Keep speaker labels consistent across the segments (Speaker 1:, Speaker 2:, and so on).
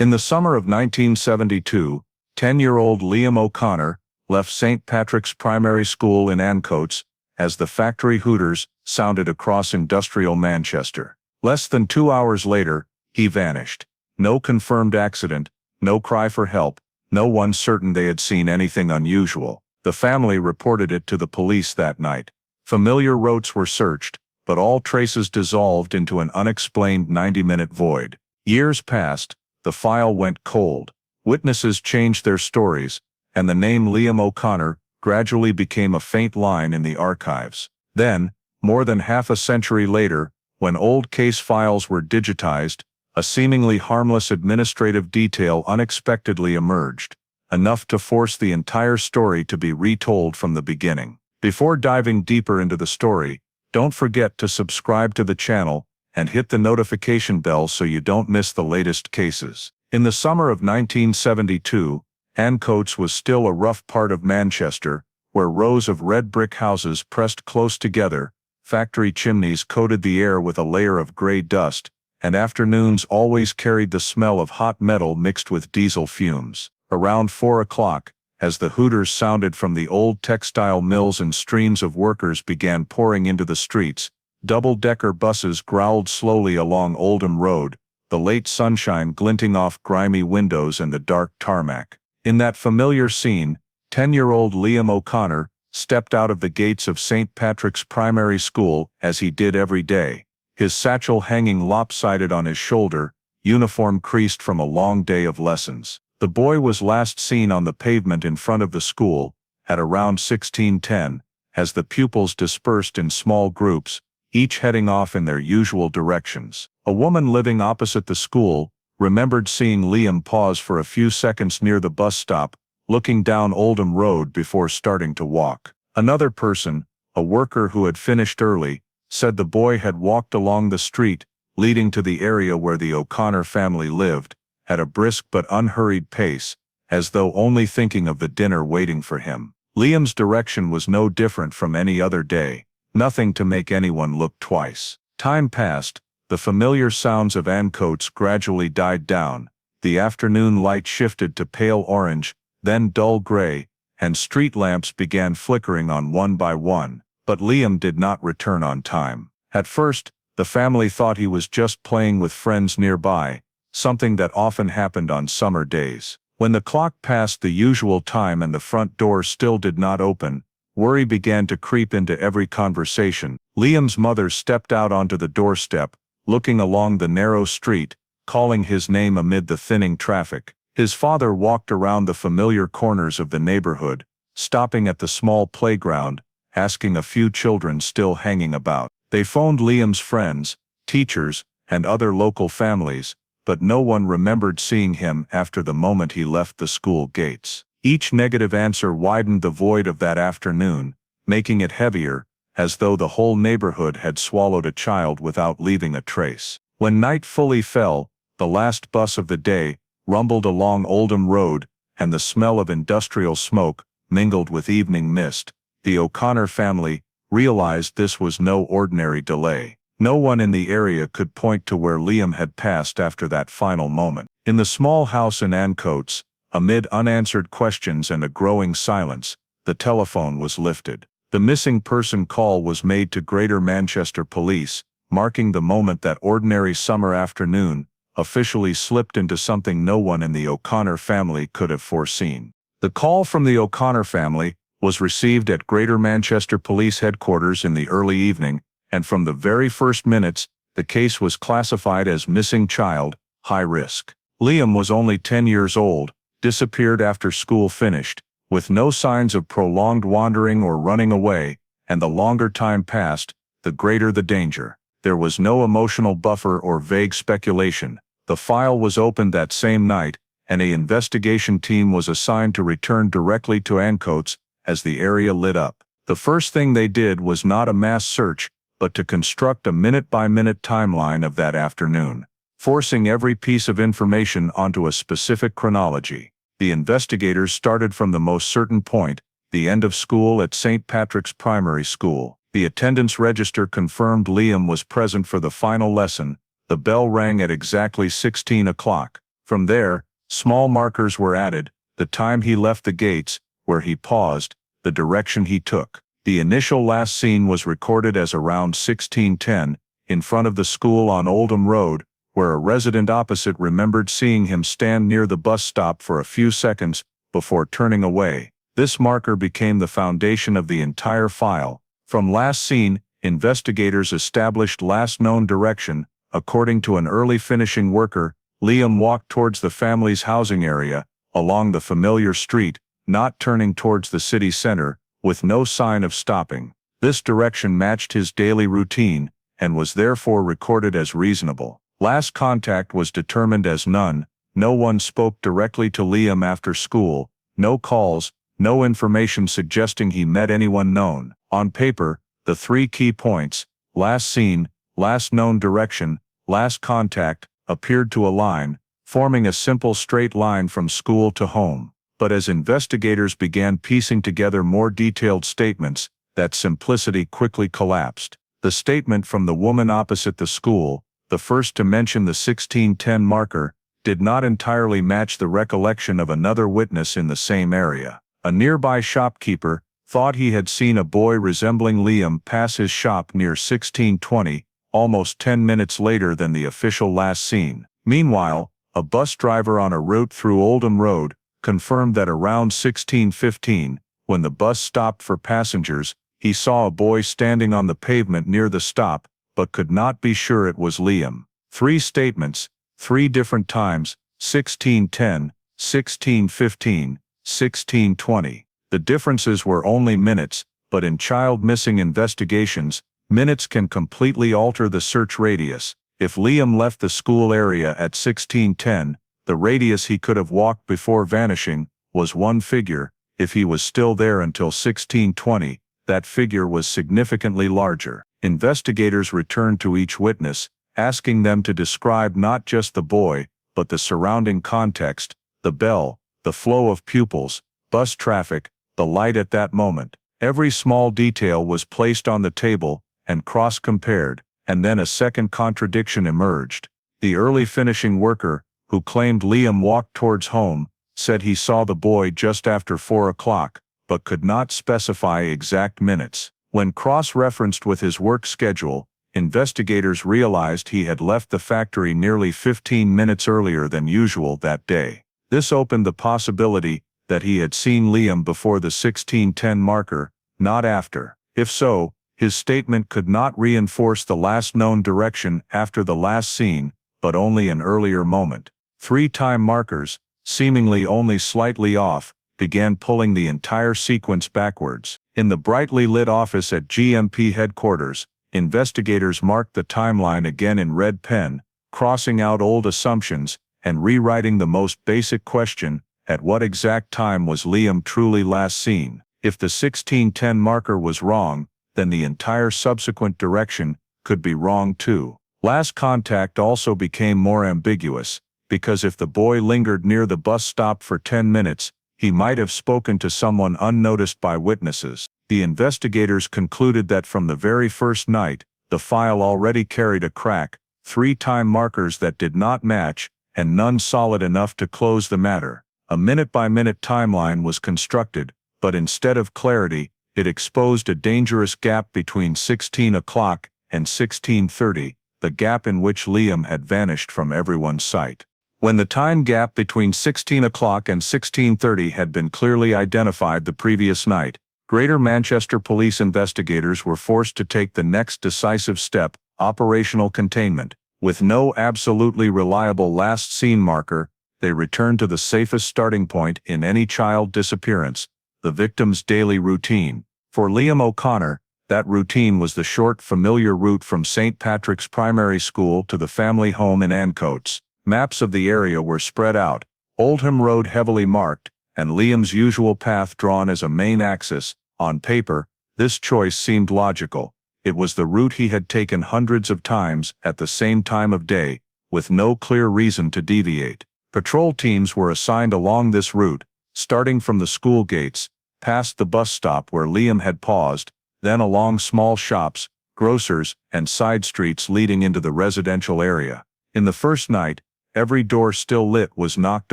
Speaker 1: In the summer of 1972, 10-year-old Liam O'Connor left St. Patrick's Primary School in Ancoats as the factory hooters sounded across industrial Manchester. Less than 2 hours later, he vanished. No confirmed accident, no cry for help, no one certain they had seen anything unusual. The family reported it to the police that night. Familiar routes were searched, but all traces dissolved into an unexplained 90-minute void. Years passed, the file went cold. Witnesses changed their stories, and the name Liam O'Connor gradually became a faint line in the archives. Then, more than half a century later, when old case files were digitized, a seemingly harmless administrative detail unexpectedly emerged, enough to force the entire story to be retold from the beginning. Before diving deeper into the story, don't forget to subscribe to the channel and hit the notification bell so you don't miss the latest cases. In the summer of 1972, Ancoats was still a rough part of Manchester, where rows of red brick houses pressed close together, factory chimneys coated the air with a layer of gray dust, and afternoons always carried the smell of hot metal mixed with diesel fumes. Around 4 o'clock, as the hooters sounded from the old textile mills and streams of workers began pouring into the streets, double-decker buses growled slowly along Oldham Road, the late sunshine glinting off grimy windows and the dark tarmac. In that familiar scene, 10-year-old Liam O'Connor stepped out of the gates of St. Patrick's Primary School as he did every day, his satchel hanging lopsided on his shoulder, uniform creased from a long day of lessons. The boy was last seen on the pavement in front of the school, at around 16:10, as the pupils dispersed in small groups, each heading off in their usual directions. A woman living opposite the school remembered seeing Liam pause for a few seconds near the bus stop, looking down Oldham Road before starting to walk. Another person, a worker who had finished early, said the boy had walked along the street leading to the area where the O'Connor family lived, at a brisk but unhurried pace, as though only thinking of the dinner waiting for him. Liam's direction was no different from any other day. Nothing to make anyone look twice. Time passed, the familiar sounds of Ancoats gradually died down, the afternoon light shifted to pale orange, then dull gray, and street lamps began flickering on one by one, but Liam did not return on time. At first, the family thought he was just playing with friends nearby, something that often happened on summer days. When the clock passed the usual time and the front door still did not open, worry began to creep into every conversation. Liam's mother stepped out onto the doorstep, looking along the narrow street, calling his name amid the thinning traffic. His father walked around the familiar corners of the neighborhood, stopping at the small playground, asking a few children still hanging about. They phoned Liam's friends, teachers, and other local families, but no one remembered seeing him after the moment he left the school gates. Each negative answer widened the void of that afternoon, making it heavier, as though the whole neighborhood had swallowed a child without leaving a trace. When night fully fell, the last bus of the day rumbled along Oldham Road, and the smell of industrial smoke mingled with evening mist. The O'Connor family realized this was no ordinary delay. No one in the area could point to where Liam had passed after that final moment. In the small house in Ancoats, amid unanswered questions and a growing silence, the telephone was lifted. The missing person call was made to Greater Manchester Police, marking the moment that ordinary summer afternoon officially slipped into something no one in the O'Connor family could have foreseen. The call from the O'Connor family was received at Greater Manchester Police Headquarters in the early evening, and from the very first minutes, the case was classified as missing child, high risk. Liam was only 10 years old, disappeared after school finished, with no signs of prolonged wandering or running away, and the longer time passed, the greater the danger. There was no emotional buffer or vague speculation. The file was opened that same night, and an investigation team was assigned to return directly to Ancoats as the area lit up. The first thing they did was not a mass search, but to construct a minute-by-minute timeline of that afternoon, forcing every piece of information onto a specific chronology. The investigators started from the most certain point, the end of school at St. Patrick's Primary School. The attendance register confirmed Liam was present for the final lesson. The bell rang at exactly 16 o'clock. From there, small markers were added: the time he left the gates, where he paused, the direction he took. The initial last seen was recorded as around 1610, in front of the school on Oldham Road, where a resident opposite remembered seeing him stand near the bus stop for a few seconds before turning away. This marker became the foundation of the entire file. From last seen, investigators established last known direction. According to an early finishing worker, Liam walked towards the family's housing area, along the familiar street, not turning towards the city center, with no sign of stopping. This direction matched his daily routine, and was therefore recorded as reasonable. Last contact was determined as none. No one spoke directly to Liam after school, no calls, no information suggesting he met anyone known. On paper, the three key points, last seen, last known direction, last contact, appeared to align, forming a simple straight line from school to home. But as investigators began piecing together more detailed statements, that simplicity quickly collapsed. The statement from the woman opposite the school, the first to mention the 1610 marker, did not entirely match the recollection of another witness in the same area. A nearby shopkeeper thought he had seen a boy resembling Liam pass his shop near 1620, almost 10 minutes later than the official last seen. Meanwhile, a bus driver on a route through Oldham Road confirmed that around 1615, when the bus stopped for passengers, he saw a boy standing on the pavement near the stop, but could not be sure it was Liam. Three statements, three different times, 1610, 1615, 1620. The differences were only minutes, but in child missing investigations, minutes can completely alter the search radius. If Liam left the school area at 1610, the radius he could have walked before vanishing was one figure. If he was still there until 1620, that figure was significantly larger. Investigators returned to each witness, asking them to describe not just the boy, but the surrounding context, the bell, the flow of pupils, bus traffic, the light at that moment. Every small detail was placed on the table and cross-compared, and then a second contradiction emerged. The early finishing worker, who claimed Liam walked towards home, said he saw the boy just after 4 o'clock, but could not specify exact minutes. When cross-referenced with his work schedule, investigators realized he had left the factory nearly 15 minutes earlier than usual that day. This opened the possibility that he had seen Liam before the 1610 marker, not after. If so, his statement could not reinforce the last known direction after the last seen, but only an earlier moment. 3 time markers, seemingly only slightly off, began pulling the entire sequence backwards. In the brightly lit office at GMP headquarters, investigators marked the timeline again in red pen, crossing out old assumptions and rewriting the most basic question: at what exact time was Liam truly last seen? If the 1610 marker was wrong, then the entire subsequent direction could be wrong too. Last contact also became more ambiguous, because if the boy lingered near the bus stop for 10 minutes, he might have spoken to someone unnoticed by witnesses. The investigators concluded that from the very first night, the file already carried a crack, 3 time markers that did not match, and none solid enough to close the matter. A minute-by-minute timeline was constructed, but instead of clarity, it exposed a dangerous gap between 16 o'clock and 1630, the gap in which Liam had vanished from everyone's sight. When the time gap between 16 o'clock and 1630 had been clearly identified the previous night, Greater Manchester police investigators were forced to take the next decisive step: operational containment. With no absolutely reliable last seen marker, they returned to the safest starting point in any child disappearance: the victim's daily routine. For Liam O'Connor, that routine was the short, familiar route from St. Patrick's Primary School to the family home in Ancoats. Maps of the area were spread out, Oldham Road heavily marked, and Liam's usual path drawn as a main axis. On paper, this choice seemed logical. It was the route he had taken hundreds of times at the same time of day, with no clear reason to deviate. Patrol teams were assigned along this route, starting from the school gates, past the bus stop where Liam had paused, then along small shops, grocers, and side streets leading into the residential area. In the first night, Every door still lit was knocked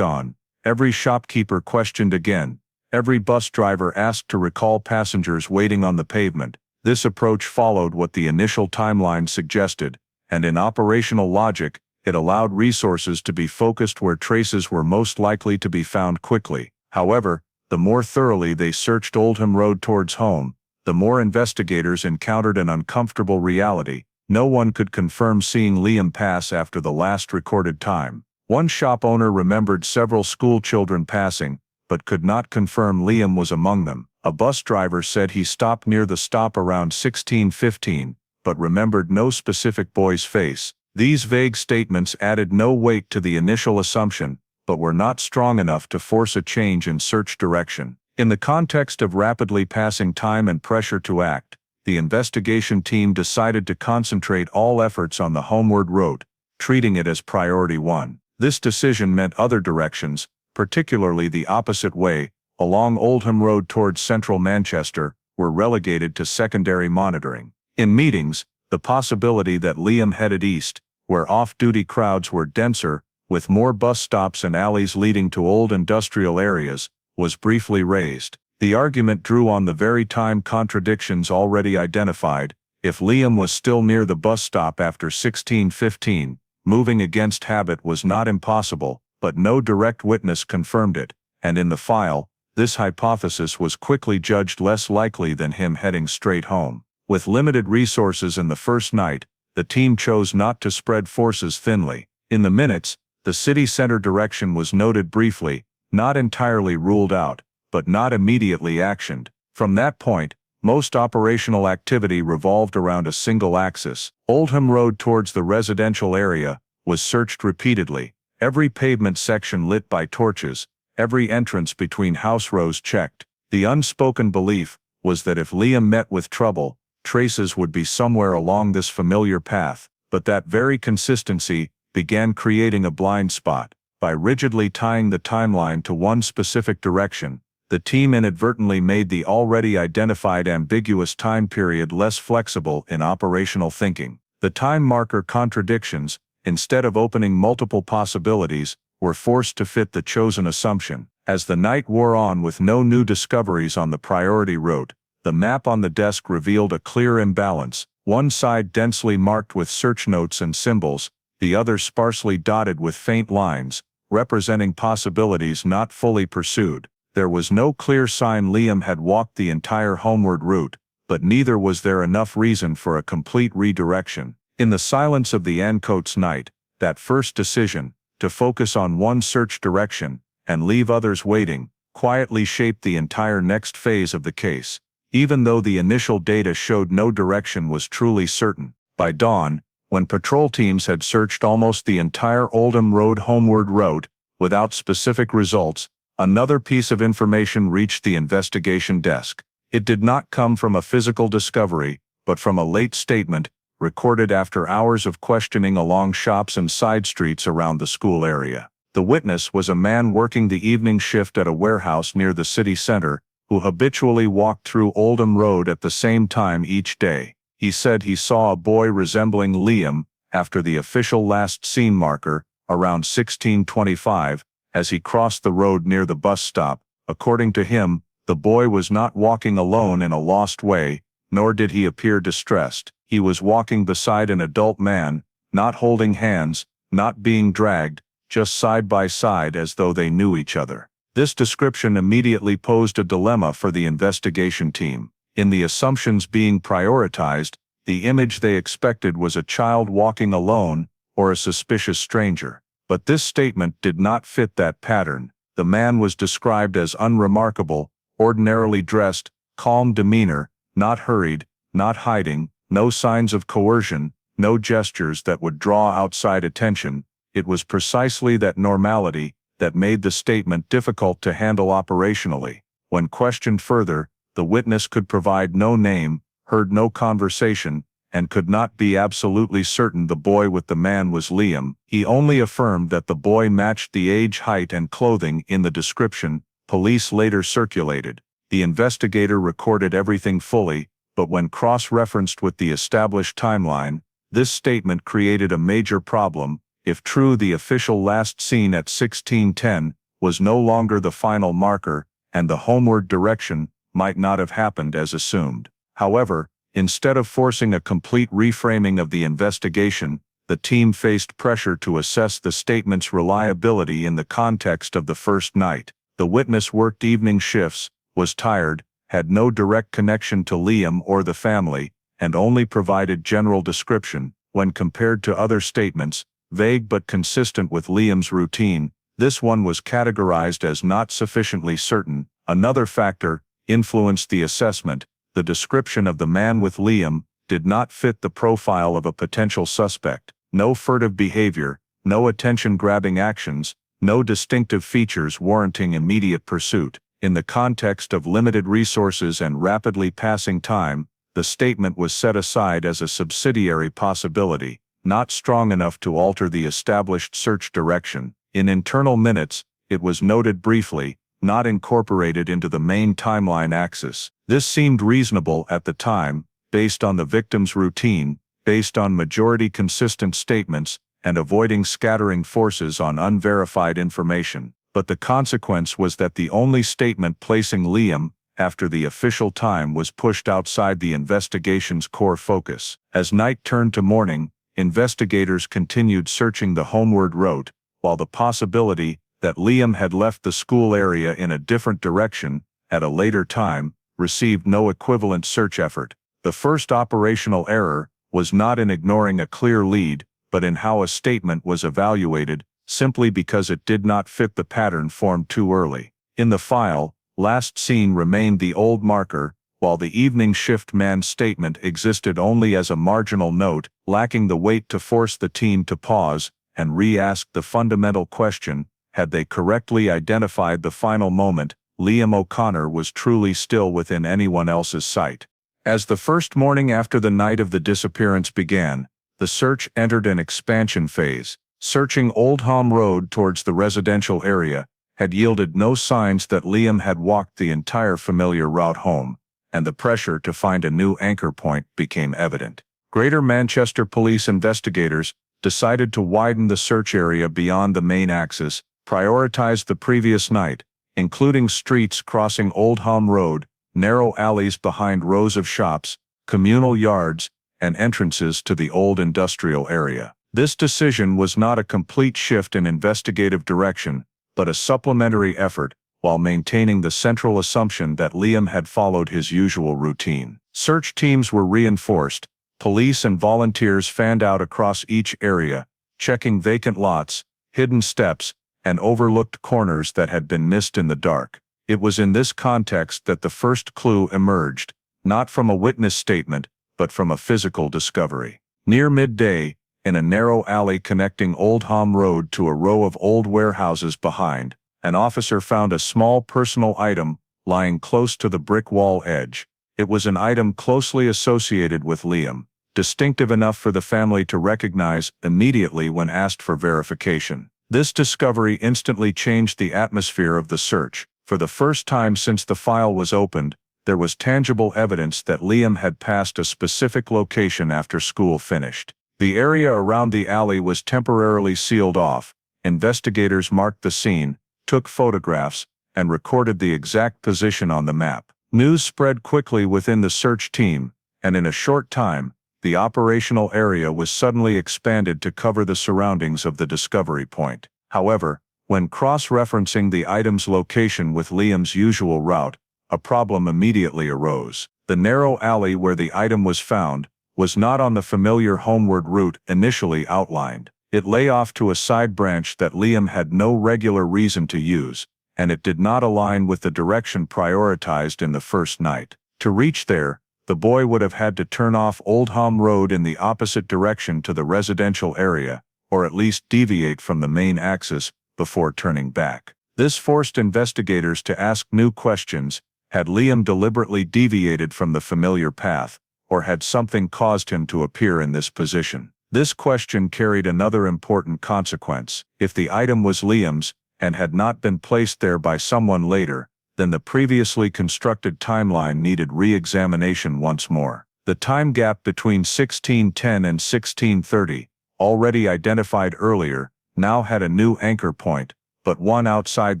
Speaker 1: on. Every shopkeeper questioned again. Every bus driver asked to recall passengers waiting on the pavement. This approach followed what the initial timeline suggested, and in operational logic, it allowed resources to be focused where traces were most likely to be found quickly. However, the more thoroughly they searched Oldham Road towards home, the more investigators encountered an uncomfortable reality. No one could confirm seeing Liam pass after the last recorded time. One shop owner remembered several school children passing, but could not confirm Liam was among them. A bus driver said he stopped near the stop around 16:15, but remembered no specific boy's face. These vague statements added no weight to the initial assumption, but were not strong enough to force a change in search direction. In the context of rapidly passing time and pressure to act, the investigation team decided to concentrate all efforts on the homeward road, treating it as priority one. This decision meant other directions, particularly the opposite way, along Oldham Road towards central Manchester, were relegated to secondary monitoring. In meetings, the possibility that Liam headed east, where off-duty crowds were denser, with more bus stops and alleys leading to old industrial areas, was briefly raised. The argument drew on the very time contradictions already identified. If Liam was still near the bus stop after 16:15, moving against habit was not impossible, but no direct witness confirmed it, and in the file, this hypothesis was quickly judged less likely than him heading straight home. With limited resources in the first night, the team chose not to spread forces thinly. In the minutes, the city center direction was noted briefly, not entirely ruled out, but not immediately actioned. From that point, most operational activity revolved around a single axis. Oldham Road towards the residential area was searched repeatedly, every pavement section lit by torches, every entrance between house rows checked. The unspoken belief was that if Liam met with trouble, traces would be somewhere along this familiar path, but that very consistency began creating a blind spot. By rigidly tying the timeline to one specific direction, the team inadvertently made the already identified ambiguous time period less flexible in operational thinking. The time marker contradictions, instead of opening multiple possibilities, were forced to fit the chosen assumption. As the night wore on with no new discoveries on the priority route, the map on the desk revealed a clear imbalance, one side densely marked with search notes and symbols, the other sparsely dotted with faint lines, representing possibilities not fully pursued. There was no clear sign Liam had walked the entire homeward route, but neither was there enough reason for a complete redirection. In the silence of the Ancoats night, that first decision, to focus on one search direction, and leave others waiting, quietly shaped the entire next phase of the case. Even though the initial data showed no direction was truly certain, by dawn, when patrol teams had searched almost the entire Oldham Road homeward route, without specific results, another piece of information reached the investigation desk. It did not come from a physical discovery, but from a late statement, recorded after hours of questioning along shops and side streets around the school area. The witness was a man working the evening shift at a warehouse near the city center, who habitually walked through Oldham Road at the same time each day. He said he saw a boy resembling Liam, after the official last seen marker, around 16:25, as he crossed the road near the bus stop. According to him, the boy was not walking alone in a lost way, nor did he appear distressed. He was walking beside an adult man, not holding hands, not being dragged, just side by side as though they knew each other. This description immediately posed a dilemma for the investigation team. In the assumptions being prioritized, the image they expected was a child walking alone, or a suspicious stranger. But this statement did not fit that pattern. The man was described as unremarkable, ordinarily dressed, calm demeanor, not hurried, not hiding, no signs of coercion, no gestures that would draw outside attention. It was precisely that normality that made the statement difficult to handle operationally. When questioned further, the witness could provide no name, heard no conversation, and could not be absolutely certain the boy with the man was Liam. He only affirmed that the boy matched the age, height, and clothing in the description police later circulated. The investigator recorded everything fully, but when cross-referenced with the established timeline, this statement created a major problem. If true, the official last seen at 1610 was no longer the final marker, and the homeward direction might not have happened as assumed. However, instead of forcing a complete reframing of the investigation, the team faced pressure to assess the statement's reliability in the context of the first night. The witness worked evening shifts, was tired, had no direct connection to Liam or the family, and only provided general description. When compared to other statements, vague but consistent with Liam's routine, this one was categorized as not sufficiently certain. Another factor influenced the assessment. The description of the man with Liam did not fit the profile of a potential suspect. No furtive behavior, no attention-grabbing actions, no distinctive features warranting immediate pursuit. In the context of limited resources and rapidly passing time, the statement was set aside as a subsidiary possibility, not strong enough to alter the established search direction. In internal minutes, it was noted briefly, not incorporated into the main timeline axis. This seemed reasonable at the time, based on the victim's routine, based on majority consistent statements, and avoiding scattering forces on unverified information. But the consequence was that the only statement placing Liam after the official time was pushed outside the investigation's core focus. As night turned to morning, investigators continued searching the homeward route, while the possibility that Liam had left the school area in a different direction, at a later time, received no equivalent search effort. The first operational error was not in ignoring a clear lead, but in how a statement was evaluated, simply because it did not fit the pattern formed too early. In the file, last seen remained the old marker, while the evening shift man's statement existed only as a marginal note, lacking the weight to force the team to pause and re-ask the fundamental question: had they correctly identified the final moment, Liam O'Connor was truly still within anyone else's sight. As the first morning after the night of the disappearance began, the search entered an expansion phase. Searching Oldham Road towards the residential area had yielded no signs that Liam had walked the entire familiar route home, and the pressure to find a new anchor point became evident. Greater Manchester police investigators decided to widen the search area beyond the main axis, prioritized the previous night, including streets crossing Oldham Road, narrow alleys behind rows of shops, communal yards, and entrances to the old industrial area. This decision was not a complete shift in investigative direction, but a supplementary effort, while maintaining the central assumption that Liam had followed his usual routine. Search teams were reinforced, police and volunteers fanned out across each area, checking vacant lots, hidden steps, and overlooked corners that had been missed in the dark. It was in this context that the first clue emerged, not from a witness statement, but from a physical discovery. Near midday, in a narrow alley connecting Oldham Road to a row of old warehouses behind, an officer found a small personal item lying close to the brick wall edge. It was an item closely associated with Liam, distinctive enough for the family to recognize immediately when asked for verification. This discovery instantly changed the atmosphere of the search. For the first time since the file was opened, there was tangible evidence that Liam had passed a specific location after school finished. The area around the alley was temporarily sealed off. Investigators marked the scene, took photographs, and recorded the exact position on the map. News spread quickly within the search team, and in a short time, the operational area was suddenly expanded to cover the surroundings of the discovery point. However, when cross-referencing the item's location with Liam's usual route, a problem immediately arose. The narrow alley where the item was found was not on the familiar homeward route initially outlined. It lay off to a side branch that Liam had no regular reason to use, and it did not align with the direction prioritized in the first night. To reach there, the boy would have had to turn off Oldham Road in the opposite direction to the residential area, or at least deviate from the main axis before turning back. This forced investigators to ask new questions. Had Liam deliberately deviated from the familiar path, or had something caused him to appear in this position? This question carried another important consequence. If the item was Liam's, and had not been placed there by someone later, then the previously constructed timeline needed re-examination once more. The time gap between 1610 and 1630, already identified earlier, now had a new anchor point, but one outside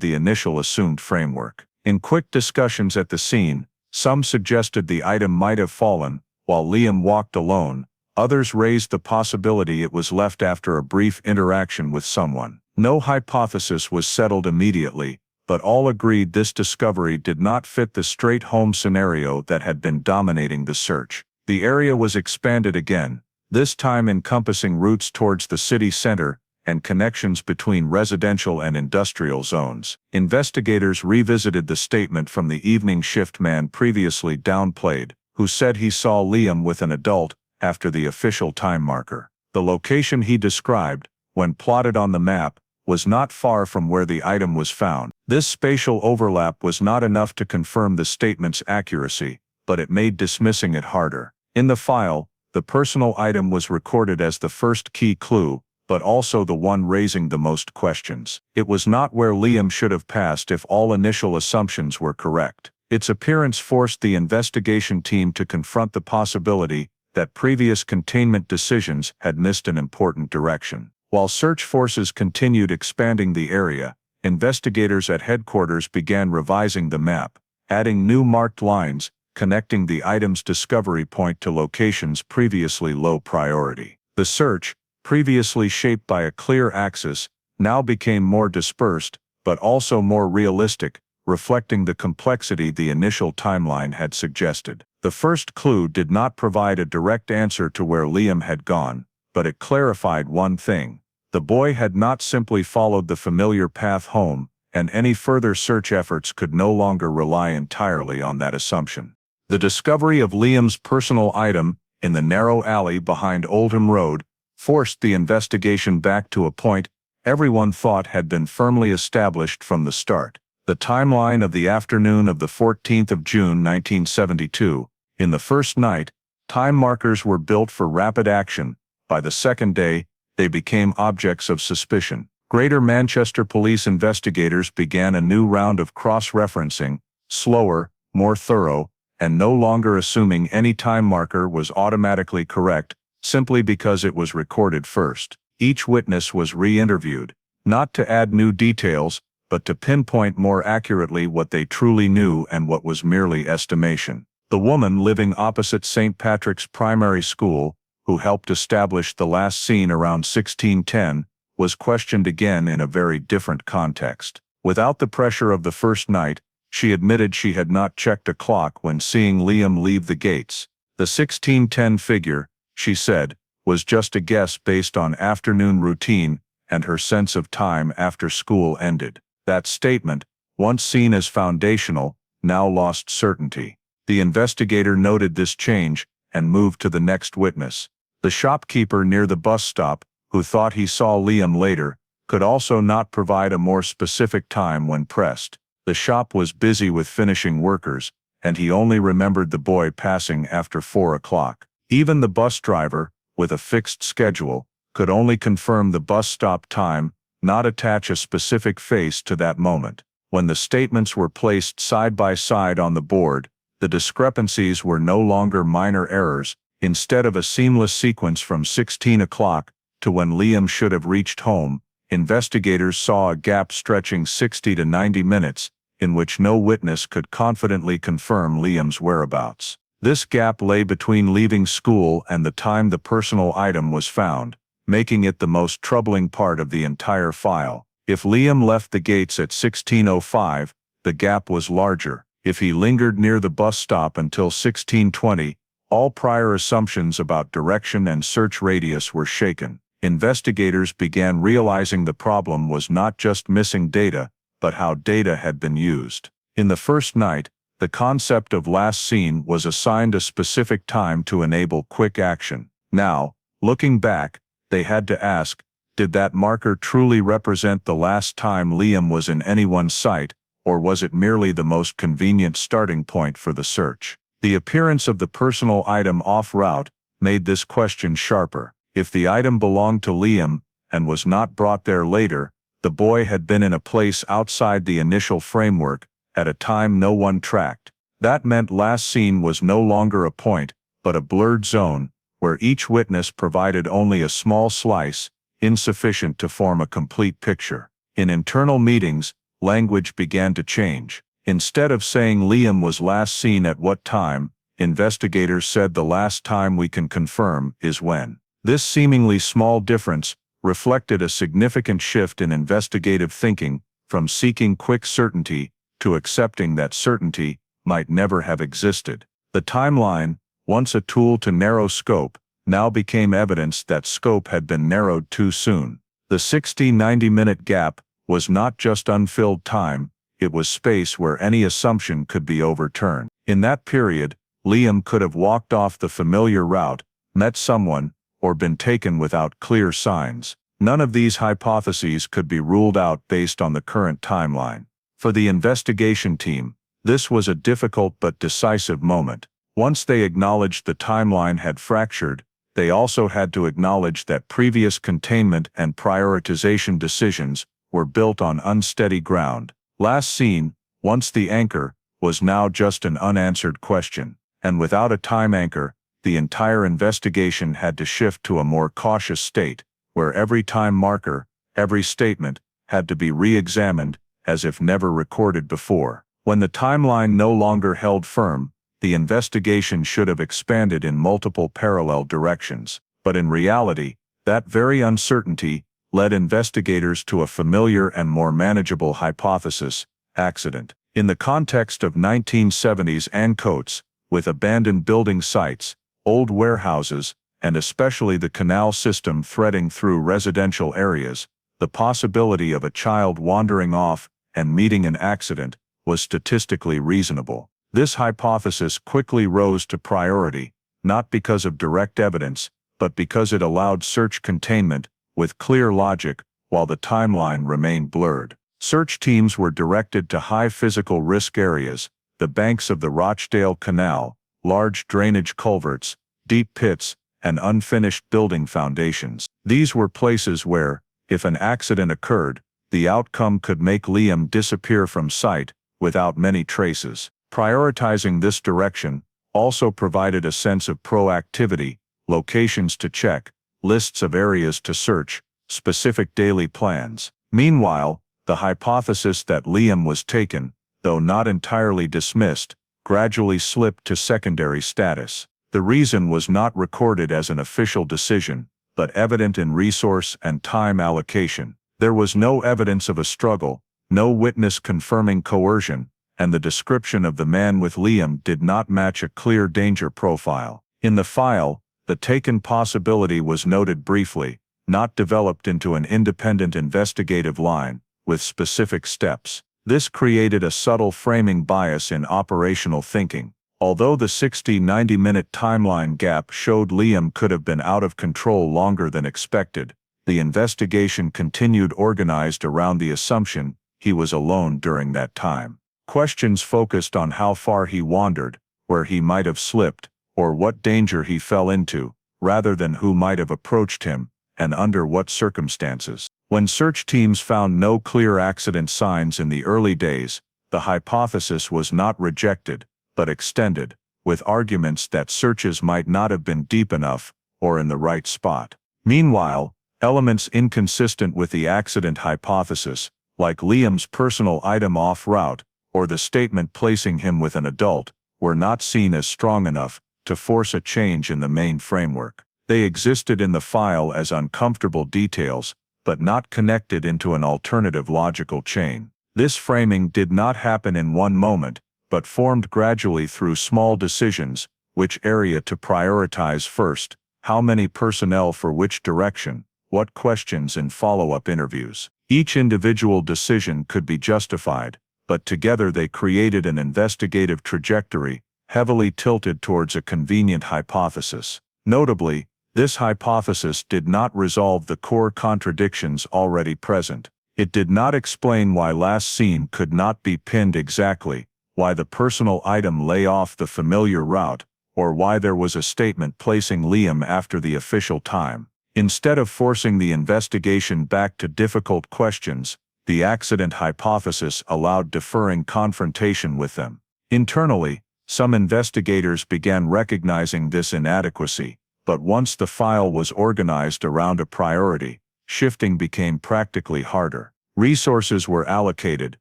Speaker 1: the initial assumed framework. In quick discussions at the scene, some suggested the item might have fallen while Liam walked alone. Others raised the possibility it was left after a brief interaction with someone. No hypothesis was settled immediately, but all agreed this discovery did not fit the straight-home scenario that had been dominating the search. The area was expanded again, this time encompassing routes towards the city center and connections between residential and industrial zones. Investigators revisited the statement from the evening shift man previously downplayed, who said he saw Liam with an adult after the official time marker. The location he described, when plotted on the map, was not far from where the item was found. This spatial overlap was not enough to confirm the statement's accuracy, but it made dismissing it harder. In the file, the personal item was recorded as the first key clue, but also the one raising the most questions. It was not where Liam should have passed if all initial assumptions were correct. Its appearance forced the investigation team to confront the possibility that previous containment decisions had missed an important direction. While search forces continued expanding the area, investigators at headquarters began revising the map, adding new marked lines, connecting the item's discovery point to locations previously low priority. The search, previously shaped by a clear axis, now became more dispersed, but also more realistic, reflecting the complexity the initial timeline had suggested. The first clue did not provide a direct answer to where Liam had gone, but it clarified one thing. The boy had not simply followed the familiar path home, and any further search efforts could no longer rely entirely on that assumption. The discovery of Liam's personal item in the narrow alley behind Oldham Road forced the investigation back to a point everyone thought had been firmly established from the start. The timeline of the afternoon of the 14th of June 1972. In the first night, time markers were built for rapid action. By the second day, they became objects of suspicion. Greater Manchester police investigators began a new round of cross-referencing, slower, more thorough, and no longer assuming any time marker was automatically correct, simply because it was recorded first. Each witness was re-interviewed, not to add new details, but to pinpoint more accurately what they truly knew and what was merely estimation. The woman living opposite St. Patrick's Primary School, who helped establish the last scene around 1610, was questioned again in a very different context. Without the pressure of the first night, she admitted she had not checked a clock when seeing Liam leave the gates. The 1610 figure, she said, was just a guess based on afternoon routine and her sense of time after school ended. That statement, once seen as foundational, now lost certainty. The investigator noted this change and moved to the next witness. The shopkeeper near the bus stop, who thought he saw Liam later, could also not provide a more specific time when pressed. The shop was busy with finishing workers, and he only remembered the boy passing after 4 o'clock. Even the bus driver, with a fixed schedule, could only confirm the bus stop time, not attach a specific face to that moment. When the statements were placed side by side on the board, the discrepancies were no longer minor errors. Instead of a seamless sequence from 16 o'clock to when Liam should have reached home, investigators saw a gap stretching 60 to 90 minutes, in which no witness could confidently confirm Liam's whereabouts. This gap lay between leaving school and the time the personal item was found, making it the most troubling part of the entire file. If Liam left the gates at 16:05, the gap was larger. If he lingered near the bus stop until 16:20, all prior assumptions about direction and search radius were shaken. Investigators began realizing the problem was not just missing data, but how data had been used. In the first night, the concept of last seen was assigned a specific time to enable quick action. Now, looking back, they had to ask, did that marker truly represent the last time Liam was in anyone's sight, or was it merely the most convenient starting point for the search? The appearance of the personal item off route made this question sharper. If the item belonged to Liam and was not brought there later, the boy had been in a place outside the initial framework at a time no one tracked. That meant last seen was no longer a point, but a blurred zone, where each witness provided only a small slice, insufficient to form a complete picture. In internal meetings, language began to change. Instead of saying Liam was last seen at what time, investigators said the last time we can confirm is when. This seemingly small difference reflected a significant shift in investigative thinking, from seeking quick certainty to accepting that certainty might never have existed. The timeline, once a tool to narrow scope, now became evidence that scope had been narrowed too soon. The 60-90-minute gap was not just unfilled time, it was space where any assumption could be overturned. In that period, Liam could have walked off the familiar route, met someone, or been taken without clear signs. None of these hypotheses could be ruled out based on the current timeline. For the investigation team, this was a difficult but decisive moment. Once they acknowledged the timeline had fractured, they also had to acknowledge that previous containment and prioritization decisions were built on unsteady ground. Last seen, once the anchor, was now just an unanswered question, and without a time anchor, the entire investigation had to shift to a more cautious state, where every time marker, every statement, had to be re-examined, as if never recorded before. When the timeline no longer held firm, the investigation should have expanded in multiple parallel directions. But in reality, that very uncertainty led investigators to a familiar and more manageable hypothesis: accident. In the context of 1970s Ancoats, with abandoned building sites, old warehouses, and especially the canal system threading through residential areas, the possibility of a child wandering off and meeting an accident was statistically reasonable. This hypothesis quickly rose to priority, not because of direct evidence, but because it allowed search containment with clear logic while the timeline remained blurred. Search teams were directed to high physical risk areas, the banks of the Rochdale Canal, large drainage culverts, deep pits, and unfinished building foundations. These were places where, if an accident occurred, the outcome could make Liam disappear from sight without many traces. Prioritizing this direction also provided a sense of proactivity: locations to check, lists of areas to search, specific daily plans. Meanwhile, the hypothesis that Liam was taken, though not entirely dismissed, gradually slipped to secondary status. The reason was not recorded as an official decision, but evident in resource and time allocation. There was no evidence of a struggle, no witness confirming coercion, and the description of the man with Liam did not match a clear danger profile. In the file, the taken possibility was noted briefly, not developed into an independent investigative line, with specific steps. This created a subtle framing bias in operational thinking. Although the 60-90-minute timeline gap showed Liam could have been out of control longer than expected, the investigation continued organized around the assumption he was alone during that time. Questions focused on how far he wandered, where he might have slipped, or what danger he fell into, rather than who might have approached him, and under what circumstances. When search teams found no clear accident signs in the early days, the hypothesis was not rejected, but extended, with arguments that searches might not have been deep enough, or in the right spot. Meanwhile, elements inconsistent with the accident hypothesis, like Liam's personal item off route, or the statement placing him with an adult, were not seen as strong enough to force a change in the main framework. They existed in the file as uncomfortable details, but not connected into an alternative logical chain. This framing did not happen in one moment, but formed gradually through small decisions: which area to prioritize first, how many personnel for which direction, what questions in follow-up interviews. Each individual decision could be justified, but together they created an investigative trajectory, heavily tilted towards a convenient hypothesis. Notably, this hypothesis did not resolve the core contradictions already present. It did not explain why last seen could not be pinned exactly, why the personal item lay off the familiar route, or why there was a statement placing Liam after the official time. Instead of forcing the investigation back to difficult questions, the accident hypothesis allowed deferring confrontation with them. Internally, some investigators began recognizing this inadequacy. But once the file was organized around a priority, shifting became practically harder. Resources were allocated,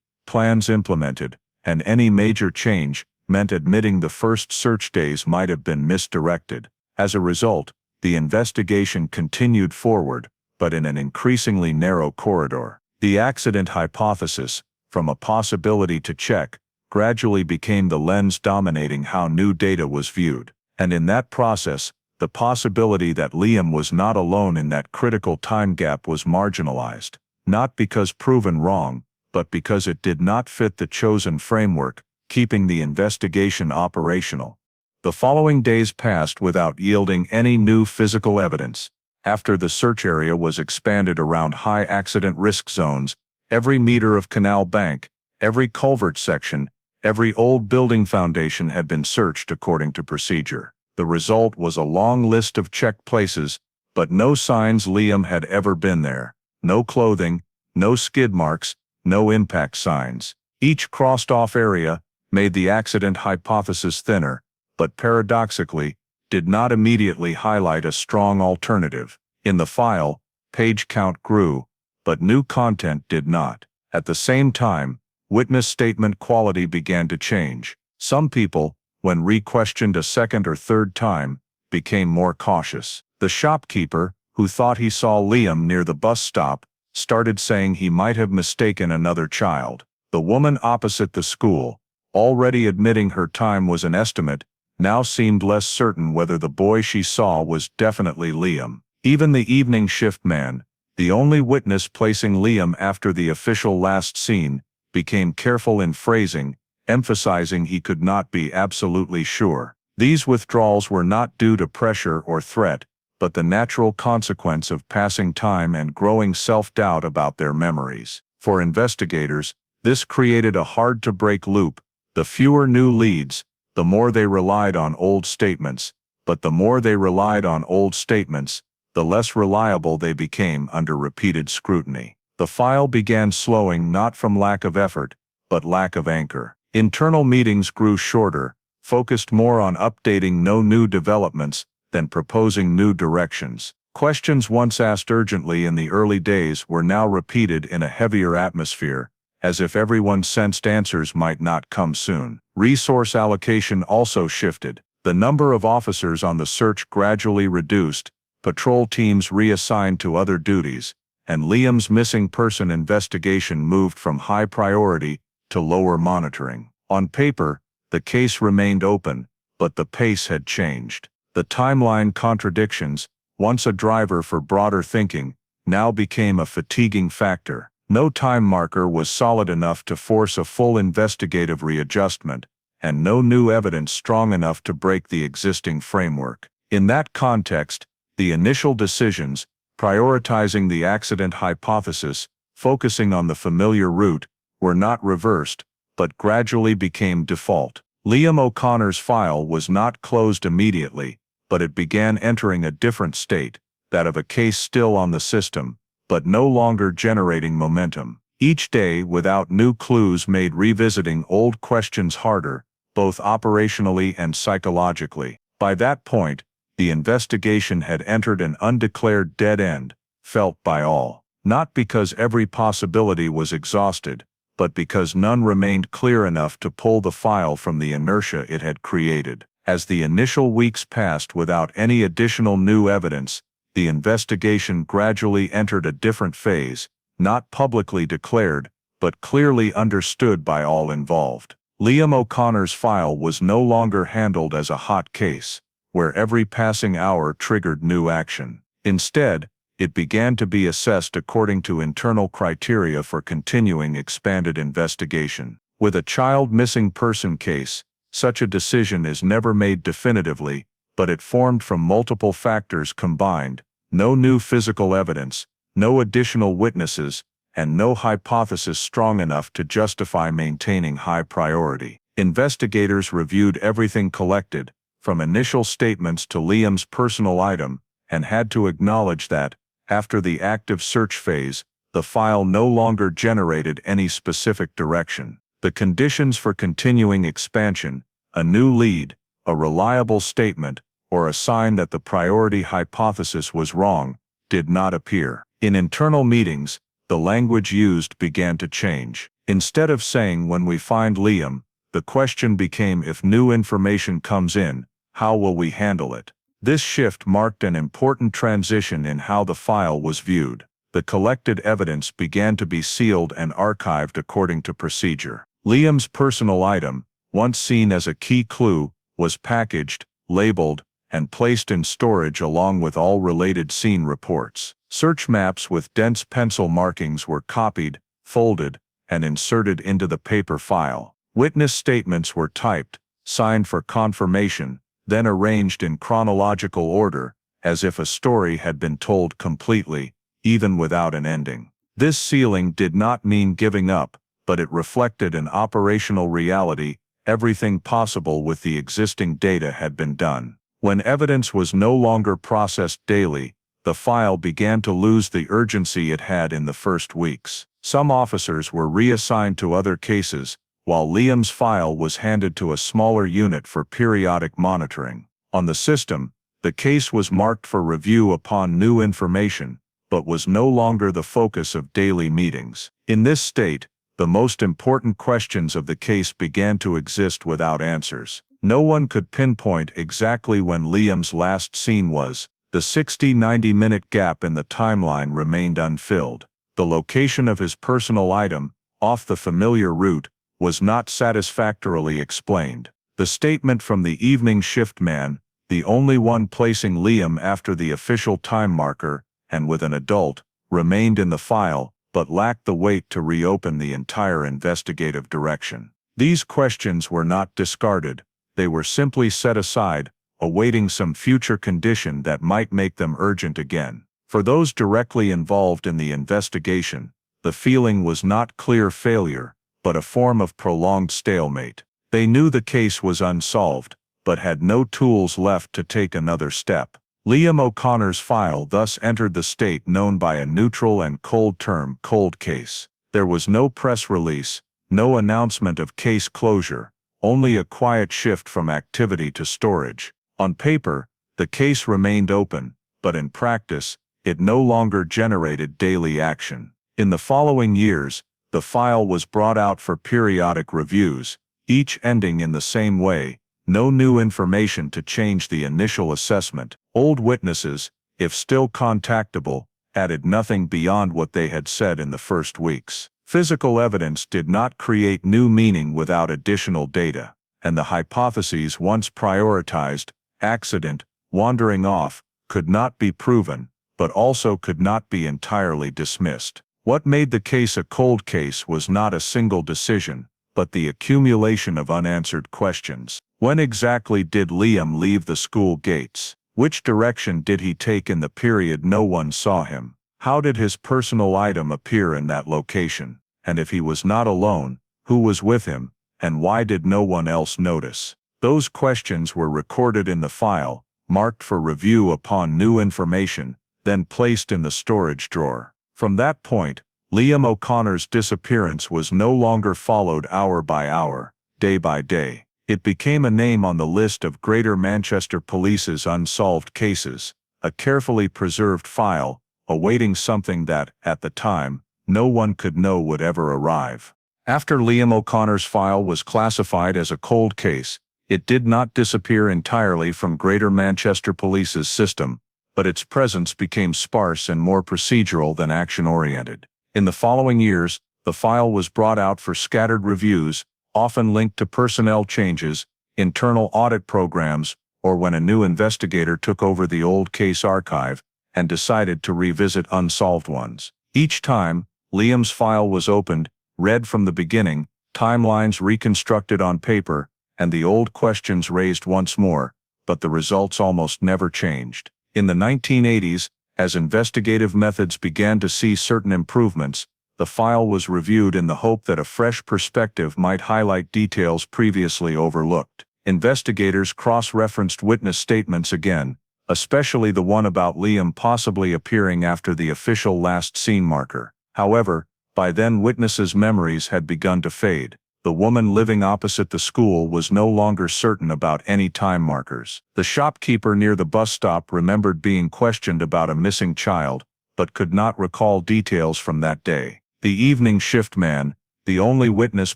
Speaker 1: plans implemented, and any major change meant admitting the first search days might have been misdirected. As a result, the investigation continued forward, but in an increasingly narrow corridor. The accident hypothesis, from a possibility to check, gradually became the lens dominating how new data was viewed. And in that process, the possibility that Liam was not alone in that critical time gap was marginalized, not because proven wrong, but because it did not fit the chosen framework, keeping the investigation operational. The following days passed without yielding any new physical evidence. After the search area was expanded around high accident risk zones, every meter of canal bank, every culvert section, every old building foundation had been searched according to procedure. The result was a long list of checked places, but no signs Liam had ever been there. No clothing, no skid marks, no impact signs. Each crossed-off area made the accident hypothesis thinner, but paradoxically, did not immediately highlight a strong alternative. In the file, page count grew, but new content did not. At the same time, witness statement quality began to change. Some people, when re-questioned a second or third time, became more cautious. The shopkeeper, who thought he saw Liam near the bus stop, started saying he might have mistaken another child. The woman opposite the school, already admitting her time was an estimate, now seemed less certain whether the boy she saw was definitely Liam. Even the evening shift man, the only witness placing Liam after the official last seen, became careful in phrasing, emphasizing he could not be absolutely sure. These withdrawals were not due to pressure or threat, but the natural consequence of passing time and growing self-doubt about their memories. For investigators, this created a hard-to-break loop. The fewer new leads, the more they relied on old statements, but the more they relied on old statements, the less reliable they became under repeated scrutiny. The file began slowing not from lack of effort, but lack of anchor. Internal meetings grew shorter, focused more on updating no new developments than proposing new directions. Questions once asked urgently in the early days were now repeated in a heavier atmosphere, as if everyone sensed answers might not come soon. Resource allocation also shifted. The number of officers on the search gradually reduced, patrol teams reassigned to other duties, and Liam's missing person investigation moved from high priority to lower monitoring. On paper, the case remained open, but the pace had changed. The timeline contradictions, once a driver for broader thinking, now became a fatiguing factor. No time marker was solid enough to force a full investigative readjustment, and no new evidence strong enough to break the existing framework. In that context, the initial decisions, prioritizing the accident hypothesis, focusing on the familiar route, were not reversed, but gradually became default. Liam O'Connor's file was not closed immediately, but it began entering a different state, that of a case still on the system, but no longer generating momentum. Each day without new clues made revisiting old questions harder, both operationally and psychologically. By that point, the investigation had entered an undeclared dead end, felt by all. Not because every possibility was exhausted, but because none remained clear enough to pull the file from the inertia it had created. As the initial weeks passed without any additional new evidence, the investigation gradually entered a different phase, not publicly declared, but clearly understood by all involved. Liam O'Connor's file was no longer handled as a hot case, where every passing hour triggered new action. Instead, it began to be assessed according to internal criteria for continuing expanded investigation. With a child missing person case, such a decision is never made definitively, but it formed from multiple factors combined: no new physical evidence, no additional witnesses, and no hypothesis strong enough to justify maintaining high priority. Investigators reviewed everything collected, from initial statements to Liam's personal item, and had to acknowledge that, after the active search phase, the file no longer generated any specific direction. The conditions for continuing expansion, a new lead, a reliable statement, or a sign that the priority hypothesis was wrong, did not appear. In internal meetings, the language used began to change. Instead of saying "when we find Liam," the question became "if new information comes in, how will we handle it?" This shift marked an important transition in how the file was viewed. The collected evidence began to be sealed and archived according to procedure. Liam's personal item, once seen as a key clue, was packaged, labeled, and placed in storage along with all related scene reports. Search maps with dense pencil markings were copied, folded, and inserted into the paper file. Witness statements were typed, signed for confirmation, then arranged in chronological order, as if a story had been told completely, even without an ending. This sealing did not mean giving up, but it reflected an operational reality: everything possible with the existing data had been done. When evidence was no longer processed daily, the file began to lose the urgency it had in the first weeks. Some officers were reassigned to other cases, while Liam's file was handed to a smaller unit for periodic monitoring. On the system, the case was marked for review upon new information, but was no longer the focus of daily meetings. In this state, the most important questions of the case began to exist without answers. No one could pinpoint exactly when Liam's last seen was. The 60-90 minute gap in the timeline remained unfilled. The location of his personal item, off the familiar route, was not satisfactorily explained. The statement from the evening shift man, the only one placing Liam after the official time marker, and with an adult, remained in the file, but lacked the weight to reopen the entire investigative direction. These questions were not discarded. They were simply set aside, awaiting some future condition that might make them urgent again. For those directly involved in the investigation, the feeling was not clear failure, but a form of prolonged stalemate. They knew the case was unsolved, but had no tools left to take another step. Liam O'Connor's file thus entered the state known by a neutral and cold term: cold case. There was no press release, no announcement of case closure, only a quiet shift from activity to storage. On paper, the case remained open, but in practice, it no longer generated daily action. In the following years, the file was brought out for periodic reviews, each ending in the same way: no new information to change the initial assessment. Old witnesses, if still contactable, added nothing beyond what they had said in the first weeks. Physical evidence did not create new meaning without additional data, and the hypotheses once prioritized, accident, wandering off, could not be proven, but also could not be entirely dismissed. What made the case a cold case was not a single decision, but the accumulation of unanswered questions. When exactly did Liam leave the school gates? Which direction did he take in the period no one saw him? How did his personal item appear in that location? And if he was not alone, who was with him, and why did no one else notice? Those questions were recorded in the file, marked for review upon new information, then placed in the storage drawer. From that point, Liam O'Connor's disappearance was no longer followed hour by hour, day by day. It became a name on the list of Greater Manchester Police's unsolved cases, a carefully preserved file, awaiting something that, at the time, no one could know would ever arrive. After Liam O'Connor's file was classified as a cold case, it did not disappear entirely from Greater Manchester Police's system, but its presence became sparse and more procedural than action-oriented. In the following years, the file was brought out for scattered reviews, often linked to personnel changes, internal audit programs, or when a new investigator took over the old case archive and decided to revisit unsolved ones. Each time, Liam's file was opened, read from the beginning, timelines reconstructed on paper, and the old questions raised once more, but the results almost never changed. In the 1980s, as investigative methods began to see certain improvements, the file was reviewed in the hope that a fresh perspective might highlight details previously overlooked. Investigators cross-referenced witness statements again, especially the one about Liam possibly appearing after the official last seen marker. However, by then witnesses' memories had begun to fade. the woman living opposite the school was no longer certain about any time markers. The shopkeeper near the bus stop remembered being questioned about a missing child, but could not recall details from that day. The evening shift man, the only witness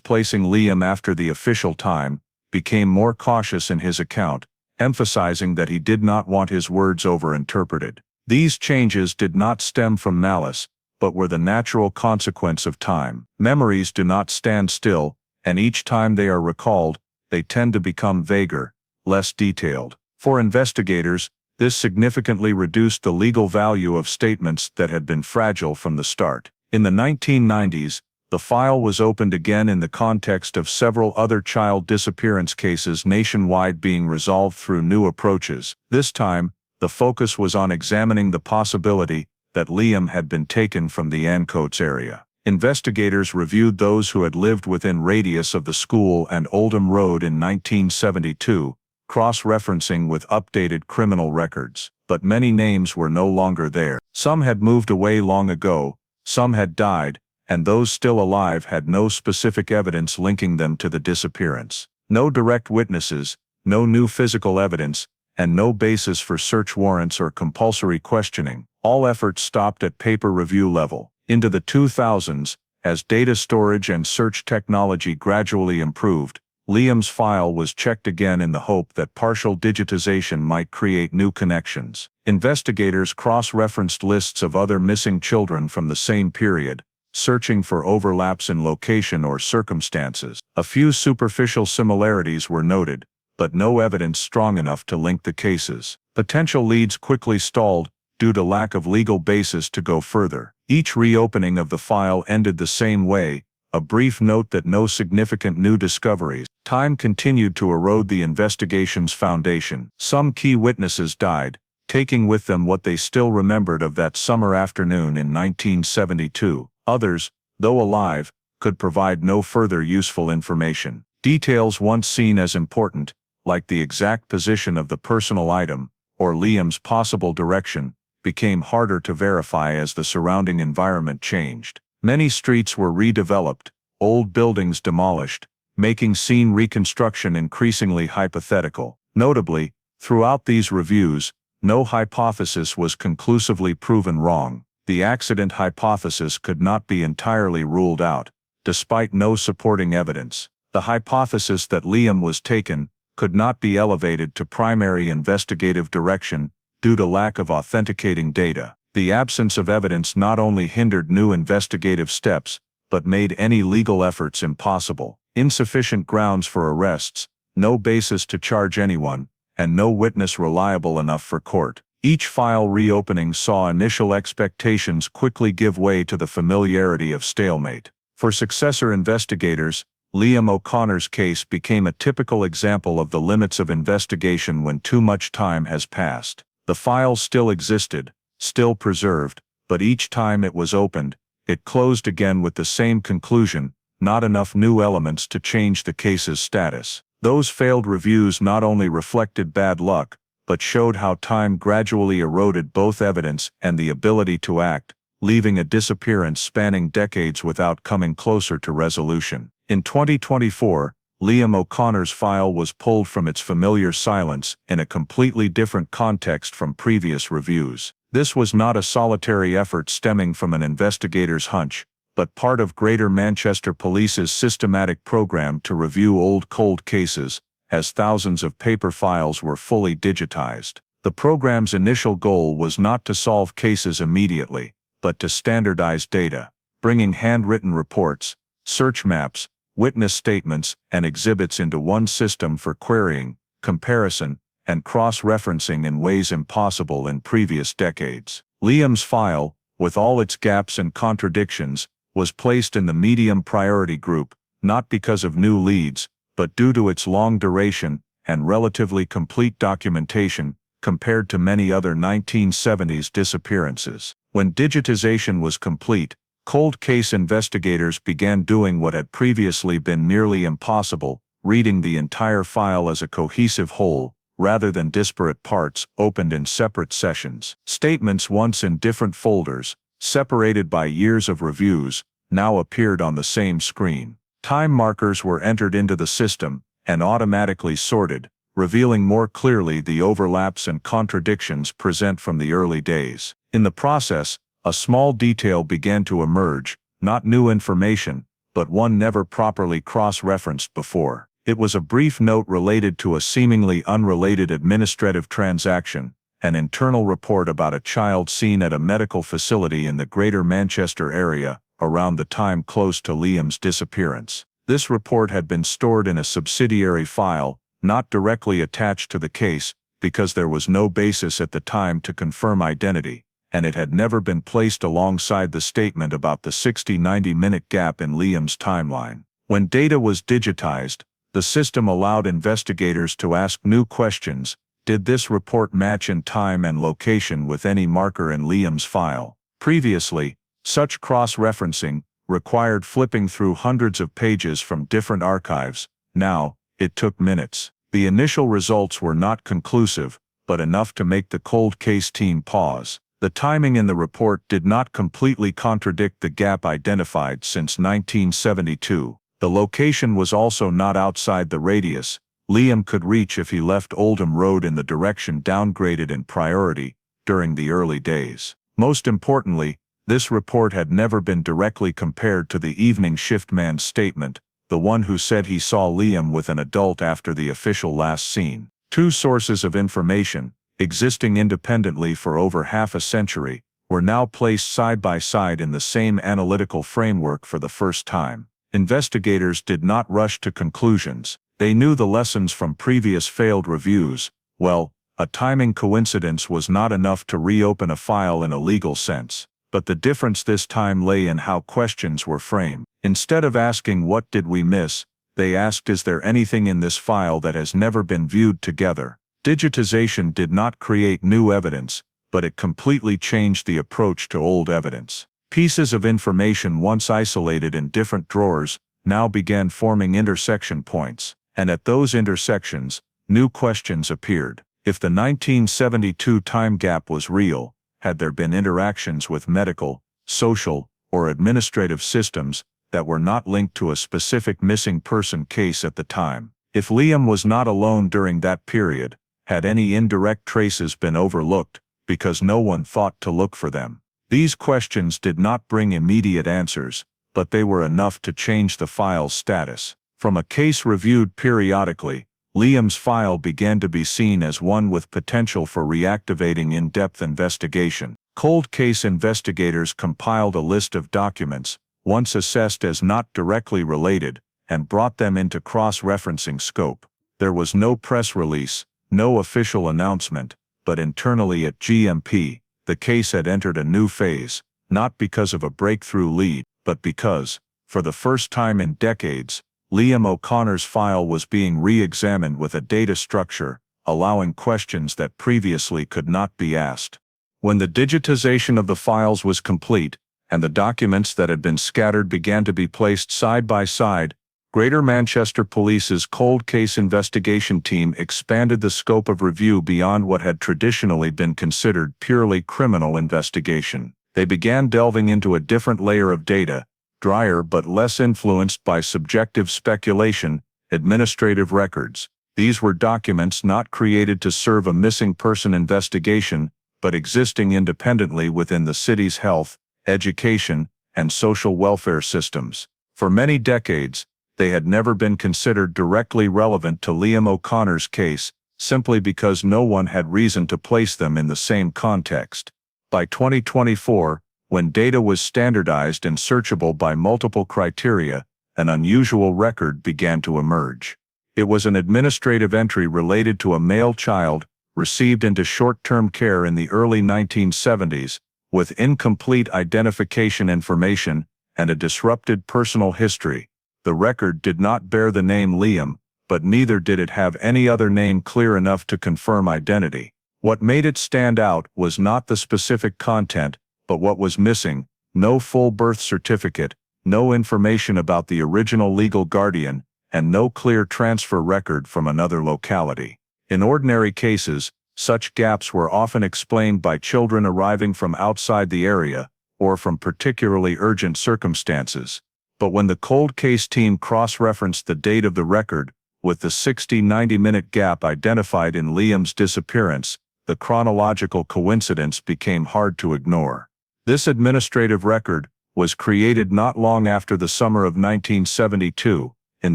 Speaker 1: placing Liam after the official time, became more cautious in his account, emphasizing that he did not want his words overinterpreted. These changes did not stem from malice, but were the natural consequence of time. Memories do not stand still, and each time they are recalled, they tend to become vaguer, less detailed. For investigators, this significantly reduced the legal value of statements that had been fragile from the start. In the 1990s, the file was opened again in the context of several other child disappearance cases nationwide being resolved through new approaches. This time, the focus was on examining the possibility that Liam had been taken from the Ancoats area. Investigators reviewed those who had lived within radius of the school and Oldham Road in 1972, cross-referencing with updated criminal records. But many names were no longer there. Some had moved away long ago, some had died, and those still alive had no specific evidence linking them to the disappearance. No direct witnesses, no new physical evidence, and no basis for search warrants or compulsory questioning. All efforts stopped at paper review level. Into the 2000s, as data storage and search technology gradually improved, Liam's file was checked again in the hope that partial digitization might create new connections. Investigators cross-referenced lists of other missing children from the same period, searching for overlaps in location or circumstances. A few superficial similarities were noted, but no evidence strong enough to link the cases. Potential leads quickly stalled due to lack of legal basis to go further. Each reopening of the file ended the same way, a brief note that no significant new discoveries. Time continued to erode the investigation's foundation. Some key witnesses died, taking with them what they still remembered of that summer afternoon in 1972. Others, though alive, could provide no further useful information. Details once seen as important, like the exact position of the personal item, or Liam's possible direction, became harder to verify as the surrounding environment changed. Many streets were redeveloped, old buildings demolished, making scene reconstruction increasingly hypothetical. Notably, throughout these reviews, no hypothesis was conclusively proven wrong. The accident hypothesis could not be entirely ruled out, despite no supporting evidence. The hypothesis that Liam was taken could not be elevated to primary investigative direction due to lack of authenticating data. The absence of evidence not only hindered new investigative steps, but made any legal efforts impossible. Insufficient grounds for arrests, no basis to charge anyone, and no witness reliable enough for court. Each file reopening saw initial expectations quickly give way to the familiarity of stalemate. For successor investigators, Liam O'Connor's case became a typical example of the limits of investigation when too much time has passed. The file still existed, still preserved, but each time it was opened, it closed again with the same conclusion: not enough new elements to change the case's status. Those failed reviews not only reflected bad luck, but showed how time gradually eroded both evidence and the ability to act, leaving a disappearance spanning decades without coming closer to resolution. In 2024, Liam O'Connor's file was pulled from its familiar silence in a completely different context from previous reviews. This was not a solitary effort stemming from an investigator's hunch, but part of Greater Manchester Police's systematic program to review old cold cases, as thousands of paper files were fully digitized. The program's initial goal was not to solve cases immediately, but to standardize data, bringing handwritten reports, search maps, witness statements, and exhibits into one system for querying, comparison, and cross-referencing in ways impossible in previous decades. Liam's file, with all its gaps and contradictions, was placed in the medium priority group, not because of new leads, but due to its long duration and relatively complete documentation compared to many other 1970s disappearances. When digitization was complete, cold case investigators began doing what had previously been nearly impossible, reading the entire file as a cohesive whole, rather than disparate parts opened in separate sessions. Statements once in different folders, separated by years of reviews, now appeared on the same screen. Time markers were entered into the system and automatically sorted, revealing more clearly the overlaps and contradictions present from the early days. In the process, a small detail began to emerge, not new information, but one never properly cross-referenced before. It was a brief note related to a seemingly unrelated administrative transaction, an internal report about a child seen at a medical facility in the Greater Manchester area around the time close to Liam's disappearance. This report had been stored in a subsidiary file, not directly attached to the case, because there was no basis at the time to confirm identity, and it had never been placed alongside the statement about the 60-90-minute gap in Liam's timeline. When data was digitized, the system allowed investigators to ask new questions. Did this report match in time and location with any marker in Liam's file? Previously, such cross-referencing required flipping through hundreds of pages from different archives. Now, it took minutes. The initial results were not conclusive, but enough to make the cold case team pause. The timing in the report did not completely contradict the gap identified since 1972. The location was also not outside the radius Liam could reach if he left Oldham Road in the direction downgraded in priority during the early days. Most importantly, this report had never been directly compared to the evening shift man's statement, the one who said he saw Liam with an adult after the official last seen. Two sources of information, existing independently for over half a century, were now placed side by side in the same analytical framework for the first time. Investigators did not rush to conclusions. They knew the lessons from previous failed reviews. Well, a timing coincidence was not enough to reopen a file in a legal sense. But the difference this time lay in how questions were framed. Instead of asking "what did we miss?" they asked, "is there anything in this file that has never been viewed together?" Digitization did not create new evidence, but it completely changed the approach to old evidence. Pieces of information once isolated in different drawers now began forming intersection points, and at those intersections, new questions appeared. If the 1972 time gap was real, had there been interactions with medical, social, or administrative systems that were not linked to a specific missing person case at the time? If Liam was not alone during that period, had any indirect traces been overlooked because no one thought to look for them? These questions did not bring immediate answers, but they were enough to change the file's status. From a case reviewed periodically, Liam's file began to be seen as one with potential for reactivating in-depth investigation. Cold case investigators compiled a list of documents, once assessed as not directly related, and brought them into cross-referencing scope. There was no press release, no official announcement, but internally at GMP, the case had entered a new phase, not because of a breakthrough lead, but because, for the first time in decades, Liam O'Connor's file was being re-examined with a data structure, allowing questions that previously could not be asked. When the digitization of the files was complete, and the documents that had been scattered began to be placed side by side, Greater Manchester Police's cold case investigation team expanded the scope of review beyond what had traditionally been considered purely criminal investigation. They began delving into a different layer of data, drier but less influenced by subjective speculation: administrative records. These were documents not created to serve a missing person investigation, but existing independently within the city's health, education, and social welfare systems. For many decades, they had never been considered directly relevant to Liam O'Connor's case, simply because no one had reason to place them in the same context. By 2024, when data was standardized and searchable by multiple criteria, an unusual record began to emerge. It was an administrative entry related to a male child received into short-term care in the early 1970s, with incomplete identification information and a disrupted personal history. The record did not bear the name Liam, but neither did it have any other name clear enough to confirm identity. What made it stand out was not the specific content, but what was missing: no full birth certificate, no information about the original legal guardian, and no clear transfer record from another locality. In ordinary cases, such gaps were often explained by children arriving from outside the area, or from particularly urgent circumstances. But when the cold case team cross-referenced the date of the record with the 60-90-minute gap identified in Liam's disappearance, the chronological coincidence became hard to ignore. This administrative record was created not long after the summer of 1972, in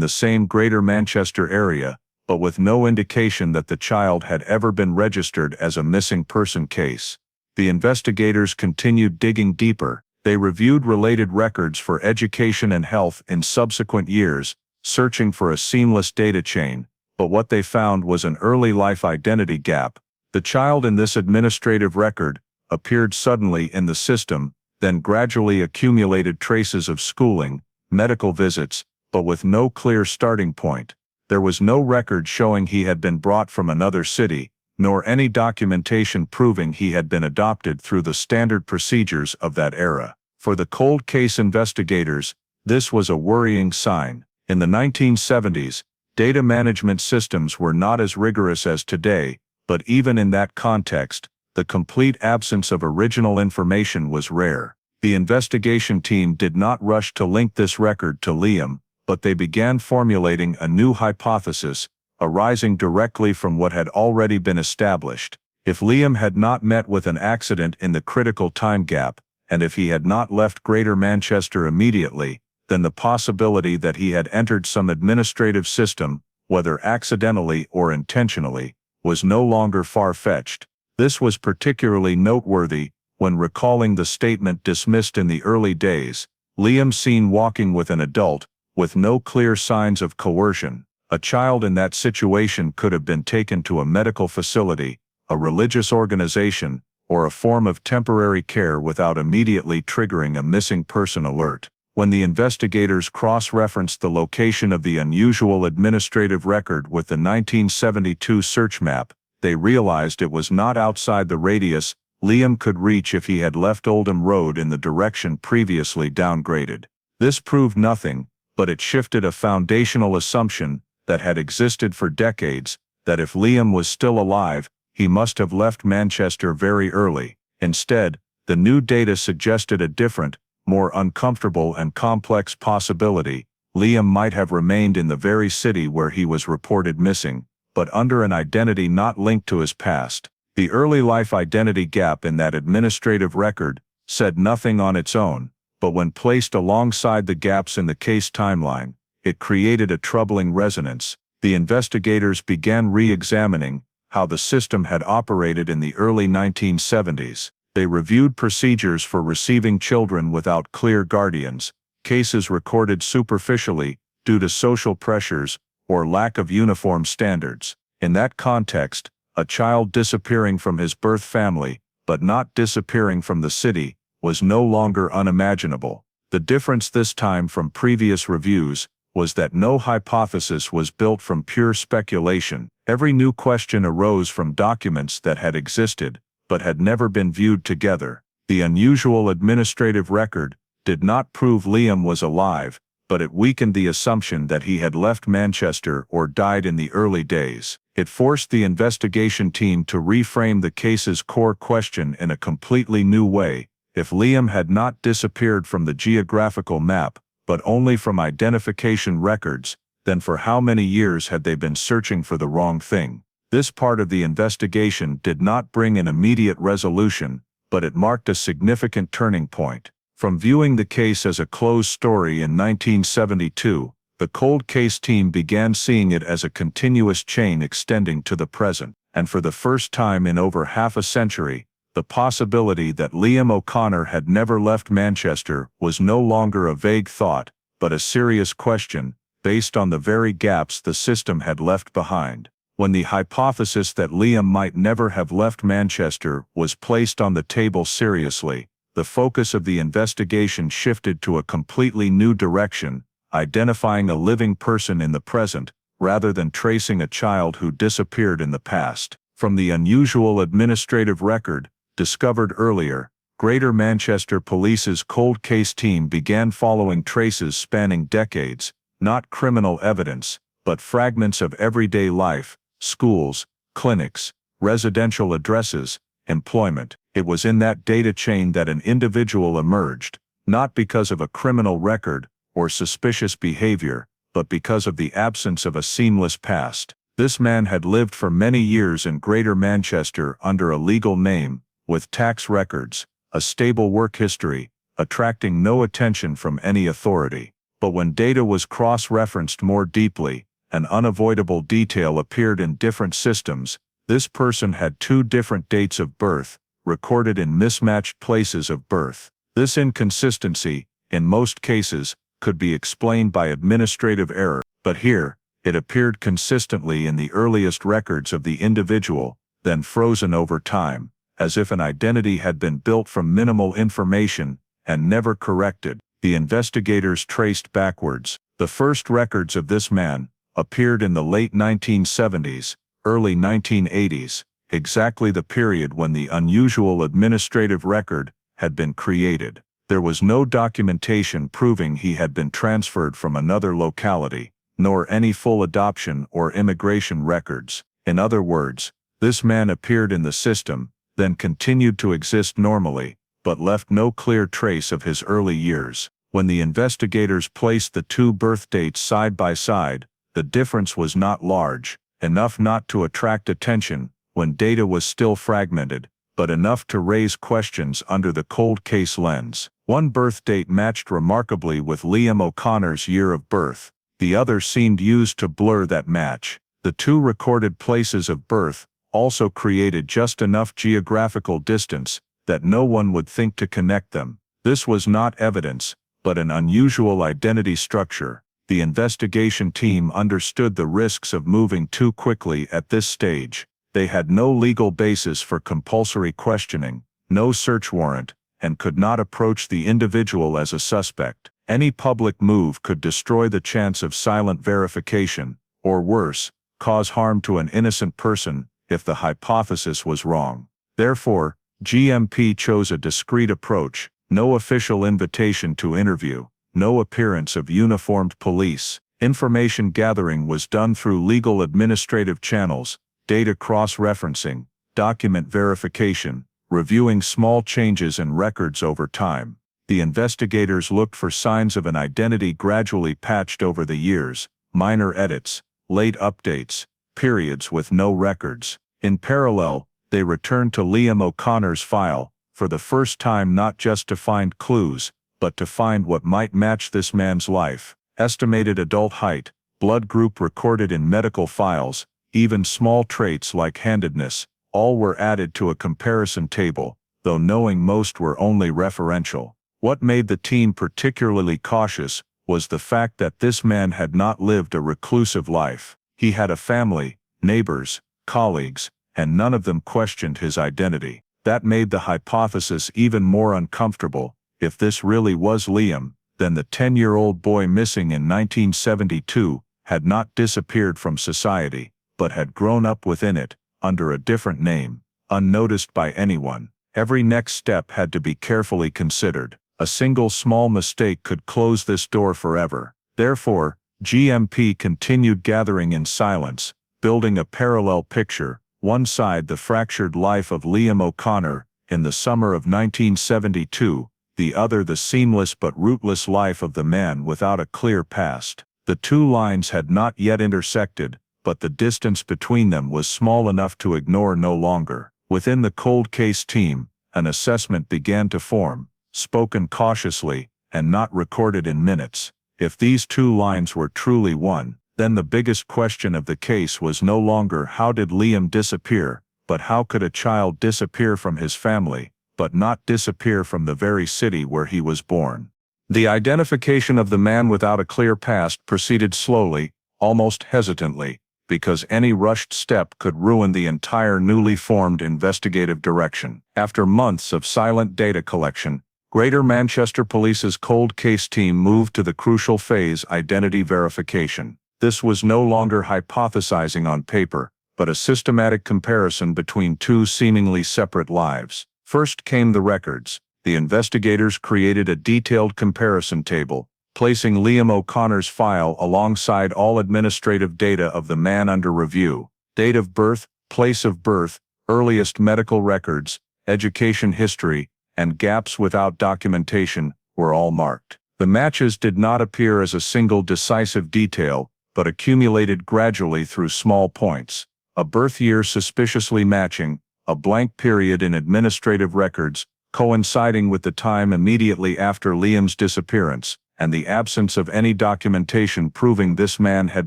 Speaker 1: the same Greater Manchester area, but with no indication that the child had ever been registered as a missing person case. The investigators continued digging deeper. They reviewed related records for education and health in subsequent years, searching for a seamless data chain, but what they found was an early life identity gap. The child in this administrative record appeared suddenly in the system, then gradually accumulated traces of schooling, medical visits, but with no clear starting point. There was no record showing he had been brought from another city, nor any documentation proving he had been adopted through the standard procedures of that era. For the cold case investigators, this was a worrying sign. In the 1970s, data management systems were not as rigorous as today, but even in that context, the complete absence of original information was rare. The investigation team did not rush to link this record to Liam, but they began formulating a new hypothesis, arising directly from what had already been established. If Liam had not met with an accident in the critical time gap, and if he had not left Greater Manchester immediately, then the possibility that he had entered some administrative system, whether accidentally or intentionally, was no longer far-fetched. This was particularly noteworthy when recalling the statement dismissed in the early days, Liam seen walking with an adult, with no clear signs of coercion. A child in that situation could have been taken to a medical facility, a religious organization, or a form of temporary care without immediately triggering a missing person alert. When the investigators cross-referenced the location of the unusual administrative record with the 1972 search map, they realized it was not outside the radius Liam could reach if he had left Oldham Road in the direction previously downgraded. This proved nothing, but it shifted a foundational assumption that had existed for decades, that if Liam was still alive, he must have left Manchester very early. Instead, the new data suggested a different, more uncomfortable and complex possibility. Liam might have remained in the very city where he was reported missing, but under an identity not linked to his past. The early life identity gap in that administrative record said nothing on its own, but when placed alongside the gaps in the case timeline, it created a troubling resonance. The investigators began re-examining how the system had operated in the early 1970s. They reviewed procedures for receiving children without clear guardians, cases recorded superficially due to social pressures or lack of uniform standards. In that context, a child disappearing from his birth family, but not disappearing from the city, was no longer unimaginable. The difference this time from previous reviews was that no hypothesis was built from pure speculation. Every new question arose from documents that had existed, but had never been viewed together. The unusual administrative record did not prove Liam was alive, but it weakened the assumption that he had left Manchester or died in the early days. It forced the investigation team to reframe the case's core question in a completely new way. If Liam had not disappeared from the geographical map, but only from identification records, then for how many years had they been searching for the wrong thing? This part of the investigation did not bring an immediate resolution, but it marked a significant turning point. From viewing the case as a closed story in 1972, the cold case team began seeing it as a continuous chain extending to the present, and for the first time in over half a century, the possibility that Liam O'Connor had never left Manchester was no longer a vague thought, but a serious question, based on the very gaps the system had left behind. When the hypothesis that Liam might never have left Manchester was placed on the table seriously, the focus of the investigation shifted to a completely new direction, identifying a living person in the present, rather than tracing a child who disappeared in the past. From the unusual administrative record, discovered earlier, Greater Manchester Police's cold case team began following traces spanning decades, not criminal evidence, but fragments of everyday life, schools, clinics, residential addresses, employment. It was in that data chain that an individual emerged, not because of a criminal record or suspicious behavior, but because of the absence of a seamless past. This man had lived for many years in Greater Manchester under a legal name, with tax records, a stable work history, attracting no attention from any authority. But when data was cross-referenced more deeply, an unavoidable detail appeared in different systems. This person had 2 different dates of birth, recorded in mismatched places of birth. This inconsistency, in most cases, could be explained by administrative error, but here, it appeared consistently in the earliest records of the individual, then frozen over time, as if an identity had been built from minimal information and never corrected. The investigators traced backwards. The first records of this man appeared in the late 1970s, early 1980s, exactly the period when the unusual administrative record had been created. There was no documentation proving he had been transferred from another locality, nor any full adoption or immigration records. In other words, this man appeared in the system, then continued to exist normally, but left no clear trace of his early years. When the investigators placed the 2 birth dates side by side, the difference was not large, enough not to attract attention when data was still fragmented, but enough to raise questions under the cold case lens. One birth date matched remarkably with Liam O'Connor's year of birth. The other seemed used to blur that match. The 2 recorded places of birth also created just enough geographical distance that no one would think to connect them. This was not evidence, but an unusual identity structure. The investigation team understood the risks of moving too quickly at this stage. They had no legal basis for compulsory questioning, no search warrant, and could not approach the individual as a suspect. Any public move could destroy the chance of silent verification, or worse, cause harm to an innocent person if the hypothesis was wrong. Therefore, GMP chose a discreet approach: no official invitation to interview, no appearance of uniformed police. Information gathering was done through legal administrative channels, data cross-referencing, document verification, reviewing small changes in records over time. The investigators looked for signs of an identity gradually patched over the years, minor edits, late updates, periods with no records. In parallel, they returned to Liam O'Connor's file, for the first time, not just to find clues, but to find what might match this man's life. Estimated adult height, blood group recorded in medical files, even small traits like handedness, all were added to a comparison table, though knowing most were only referential. What made the team particularly cautious was the fact that this man had not lived a reclusive life. He had a family, neighbors, colleagues, and none of them questioned his identity. That made the hypothesis even more uncomfortable. If this really was Liam, then the 10-year-old boy missing in 1972 had not disappeared from society, but had grown up within it, under a different name, unnoticed by anyone. Every next step had to be carefully considered. A single small mistake could close this door forever. Therefore, GMP continued gathering in silence, building a parallel picture. One side, the fractured life of Liam O'Connor in the summer of 1972, the other, the seamless but rootless life of the man without a clear past. The 2 lines had not yet intersected, but the distance between them was small enough to ignore no longer. Within the cold case team, an assessment began to form, spoken cautiously, and not recorded in minutes. If these 2 lines were truly one, then the biggest question of the case was no longer how did Liam disappear, but how could a child disappear from his family, but not disappear from the very city where he was born. The identification of the man without a clear past proceeded slowly, almost hesitantly, because any rushed step could ruin the entire newly formed investigative direction. After months of silent data collection, Greater Manchester Police's cold case team moved to the crucial phase: identity verification. This was no longer hypothesizing on paper, but a systematic comparison between 2 seemingly separate lives. First came the records. The investigators created a detailed comparison table, placing Liam O'Connor's file alongside all administrative data of the man under review. Date of birth, place of birth, earliest medical records, education history, and gaps without documentation were all marked. The matches did not appear as a single decisive detail, but accumulated gradually through small points. A birth year suspiciously matching, a blank period in administrative records, coinciding with the time immediately after Liam's disappearance, and the absence of any documentation proving this man had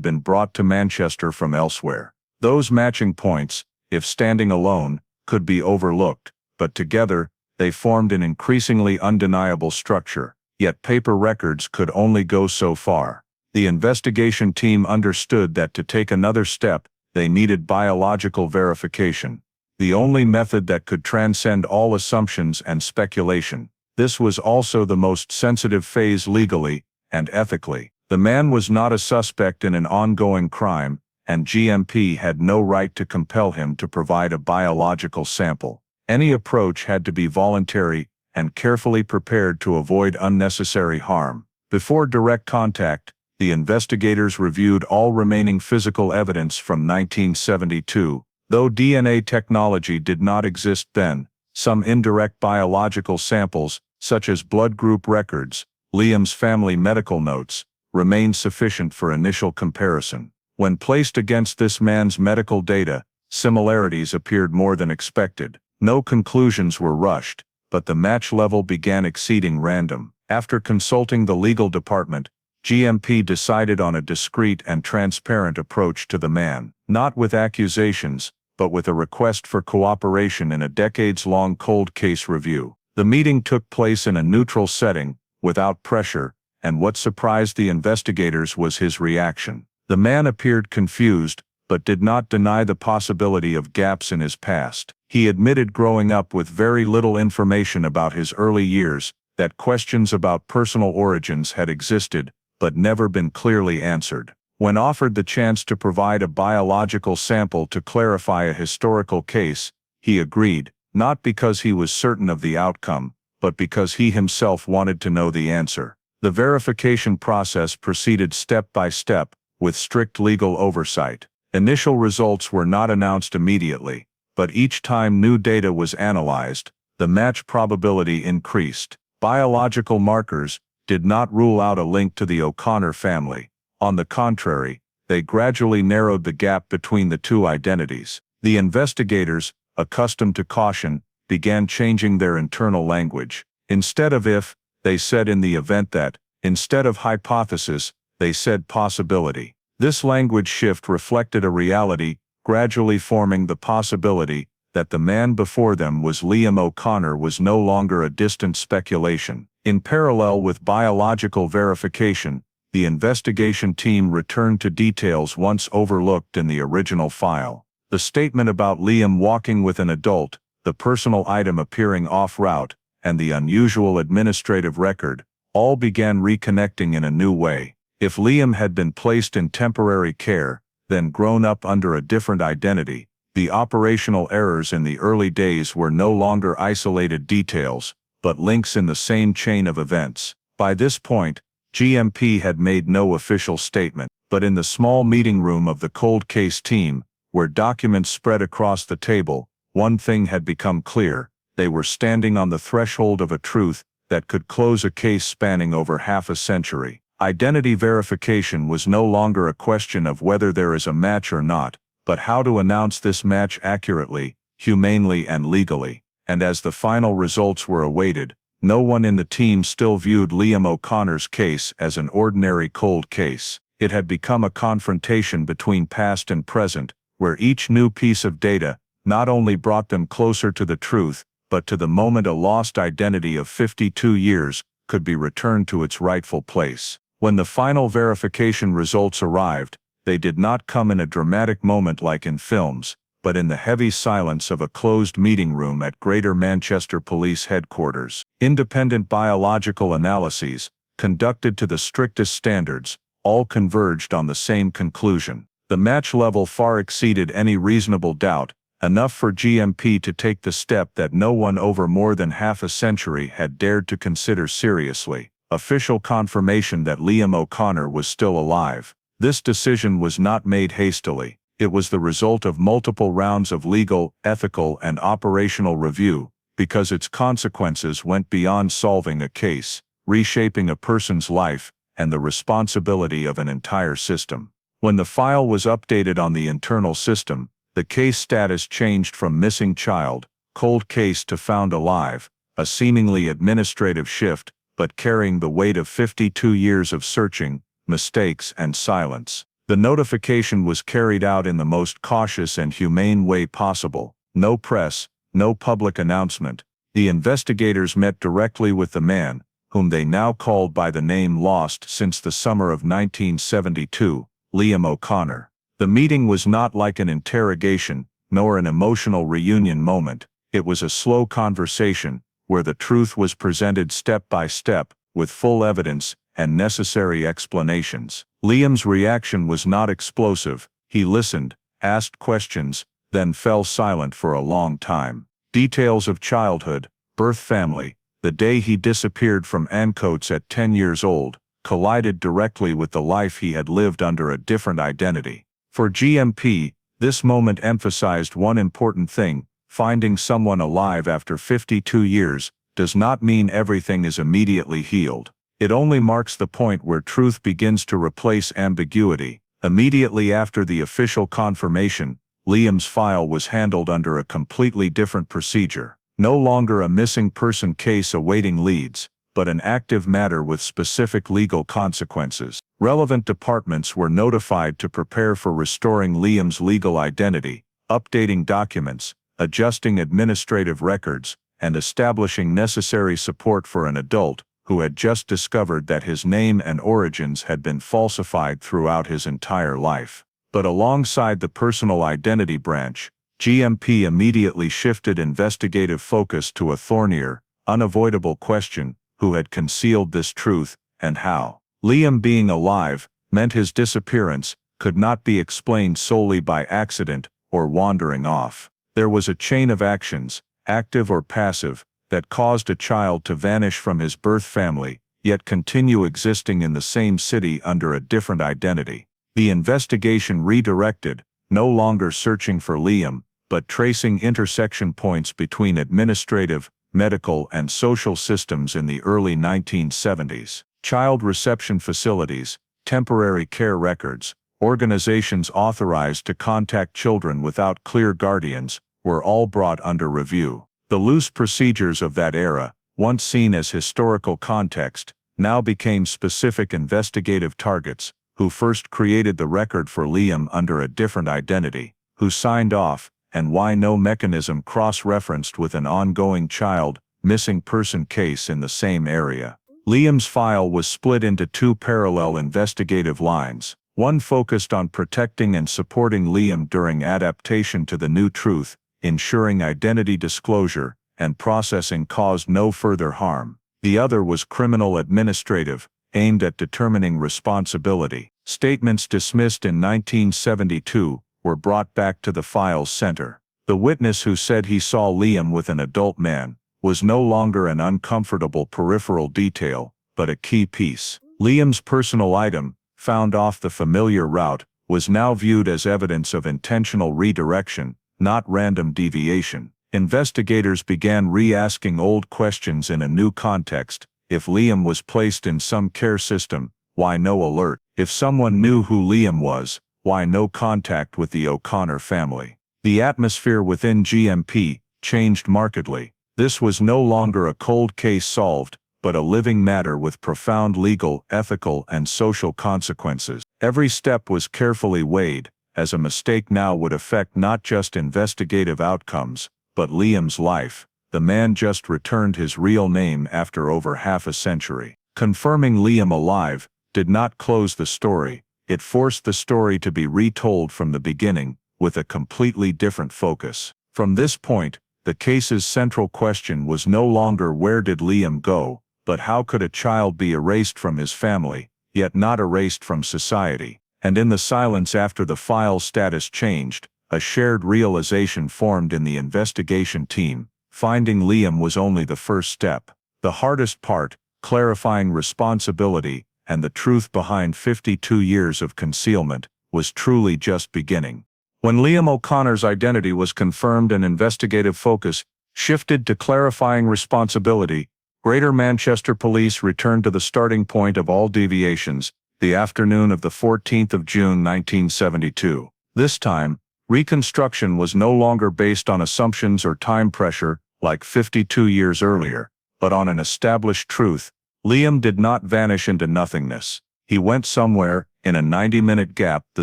Speaker 1: been brought to Manchester from elsewhere. Those matching points, if standing alone, could be overlooked, but together, they formed an increasingly undeniable structure. Yet paper records could only go so far. The investigation team understood that to take another step, they needed biological verification, the only method that could transcend all assumptions and speculation. This was also the most sensitive phase legally and ethically. The man was not a suspect in an ongoing crime, and GMP had no right to compel him to provide a biological sample. Any approach had to be voluntary and carefully prepared to avoid unnecessary harm. Before direct contact, the investigators reviewed all remaining physical evidence from 1972. Though DNA technology did not exist then, some indirect biological samples, such as blood group records, Liam's family medical notes, remained sufficient for initial comparison. When placed against this man's medical data, similarities appeared more than expected. No conclusions were rushed, but the match level began exceeding random. After consulting the legal department, GMP decided on a discreet and transparent approach to the man, not with accusations, but with a request for cooperation in a decades-long cold case review. The meeting took place in a neutral setting, without pressure, and what surprised the investigators was his reaction. The man appeared confused, but did not deny the possibility of gaps in his past. He admitted growing up with very little information about his early years, that questions about personal origins had existed, but never been clearly answered. When offered the chance to provide a biological sample to clarify a historical case, he agreed, not because he was certain of the outcome, but because he himself wanted to know the answer. The verification process proceeded step by step, with strict legal oversight. Initial results were not announced immediately, but each time new data was analyzed, the match probability increased. Biological markers did not rule out a link to the O'Connor family. On the contrary, they gradually narrowed the gap between the two identities. The investigators, accustomed to caution, began changing their internal language. Instead of if, they said in the event that. Instead of hypothesis, they said possibility. This language shift reflected a reality, gradually forming the possibility that the man before them was Liam O'Connor was no longer a distant speculation. In parallel with biological verification, the investigation team returned to details once overlooked in the original file. The statement about Liam walking with an adult, the personal item appearing off-route, and the unusual administrative record, all began reconnecting in a new way. If Liam had been placed in temporary care, then grown up under a different identity, the operational errors in the early days were no longer isolated details, but links in the same chain of events. By this point, GMP had made no official statement, but in the small meeting room of the cold case team, where documents spread across the table, one thing had become clear: they were standing on the threshold of a truth that could close a case spanning over half a century. Identity verification was no longer a question of whether there is a match or not, but how to announce this match accurately, humanely and legally. And as the final results were awaited, no one in the team still viewed Liam O'Connor's case as an ordinary cold case. It had become a confrontation between past and present, where each new piece of data not only brought them closer to the truth, but to the moment a lost identity of 52 years could be returned to its rightful place. When the final verification results arrived, they did not come in a dramatic moment like in films, but in the heavy silence of a closed meeting room at Greater Manchester Police Headquarters. Independent biological analyses, conducted to the strictest standards, all converged on the same conclusion. The match level far exceeded any reasonable doubt, enough for GMP to take the step that no one over more than half a century had dared to consider seriously: official confirmation that Liam O'Connor was still alive. This decision was not made hastily. It was the result of multiple rounds of legal, ethical, and operational review, because its consequences went beyond solving a case. reshaping a person's life and the responsibility of an entire system. When the file was updated on the internal system, the case status changed from missing child, cold case to found alive, a seemingly administrative shift, but carrying the weight of 52 years of searching, mistakes, and silence. The notification was carried out in the most cautious and humane way possible. No press, no public announcement. The investigators met directly with the man, whom they now called by the name lost since the summer of 1972, Liam O'Connor. The meeting was not like an interrogation, nor an emotional reunion moment. It was a slow conversation, where the truth was presented step by step, with full evidence and necessary explanations. Liam's reaction was not explosive. He listened, asked questions, then fell silent for a long time. Details of childhood, birth family, the day he disappeared from Ancoats at 10 years old, collided directly with the life he had lived under a different identity. For GMP, this moment emphasized one important thing: finding someone alive after 52 years does not mean everything is immediately healed. It only marks the point where truth begins to replace ambiguity. Immediately after the official confirmation, Liam's file was handled under a completely different procedure. No longer a missing person case awaiting leads, but an active matter with specific legal consequences. Relevant departments were notified to prepare for restoring Liam's legal identity, updating documents, adjusting administrative records, and establishing necessary support for an adult who had just discovered that his name and origins had been falsified throughout his entire life. But alongside the personal identity branch, GMP immediately shifted investigative focus to a thornier, unavoidable question: who had concealed this truth, and how? Liam being alive meant his disappearance could not be explained solely by accident or wandering off. There was a chain of actions, active or passive, that caused a child to vanish from his birth family, yet continue existing in the same city under a different identity. The investigation redirected, no longer searching for Liam, but tracing intersection points between administrative, medical, and social systems in the early 1970s. Child reception facilities, temporary care records, organizations authorized to contact children without clear guardians, were all brought under review. The loose procedures of that era, once seen as historical context, now became specific investigative targets: who first created the record for Liam under a different identity, who signed off, and why no mechanism cross-referenced with an ongoing child missing person case in the same area. Liam's file was split into two parallel investigative lines. One focused on protecting and supporting Liam during adaptation to the new truth, ensuring identity disclosure and processing caused no further harm. The other was criminal administrative, aimed at determining responsibility. Statements dismissed in 1972 were brought back to the file's center. The witness who said he saw Liam with an adult man was no longer an uncomfortable peripheral detail, but a key piece. Liam's personal item, found off the familiar route, was now viewed as evidence of intentional redirection, not random deviation. Investigators began re-asking old questions in a new context. If Liam was placed in some care system, why no alert? If someone knew who Liam was, why no contact with the O'Connor family? The atmosphere within GMP changed markedly. This was no longer a cold case solved, but a living matter with profound legal, ethical, and social consequences. Every step was carefully weighed, as a mistake now would affect not just investigative outcomes, but Liam's life. The man just returned his real name after over half a century. Confirming Liam alive did not close the story. It forced the story to be retold from the beginning, with a completely different focus. From this point, the case's central question was no longer where did Liam go, but how could a child be erased from his family, yet not erased from society? And in the silence after the file's status changed, a shared realization formed in the investigation team: finding Liam was only the first step. The hardest part, clarifying responsibility and the truth behind 52 years of concealment, was truly just beginning. When Liam O'Connor's identity was confirmed and investigative focus shifted to clarifying responsibility, Greater Manchester Police returned to the starting point of all deviations, the afternoon of the 14th of June 1972. This time, reconstruction was no longer based on assumptions or time pressure, like 52 years earlier, but on an established truth. Liam did not vanish into nothingness. He went somewhere, in a 90-minute gap the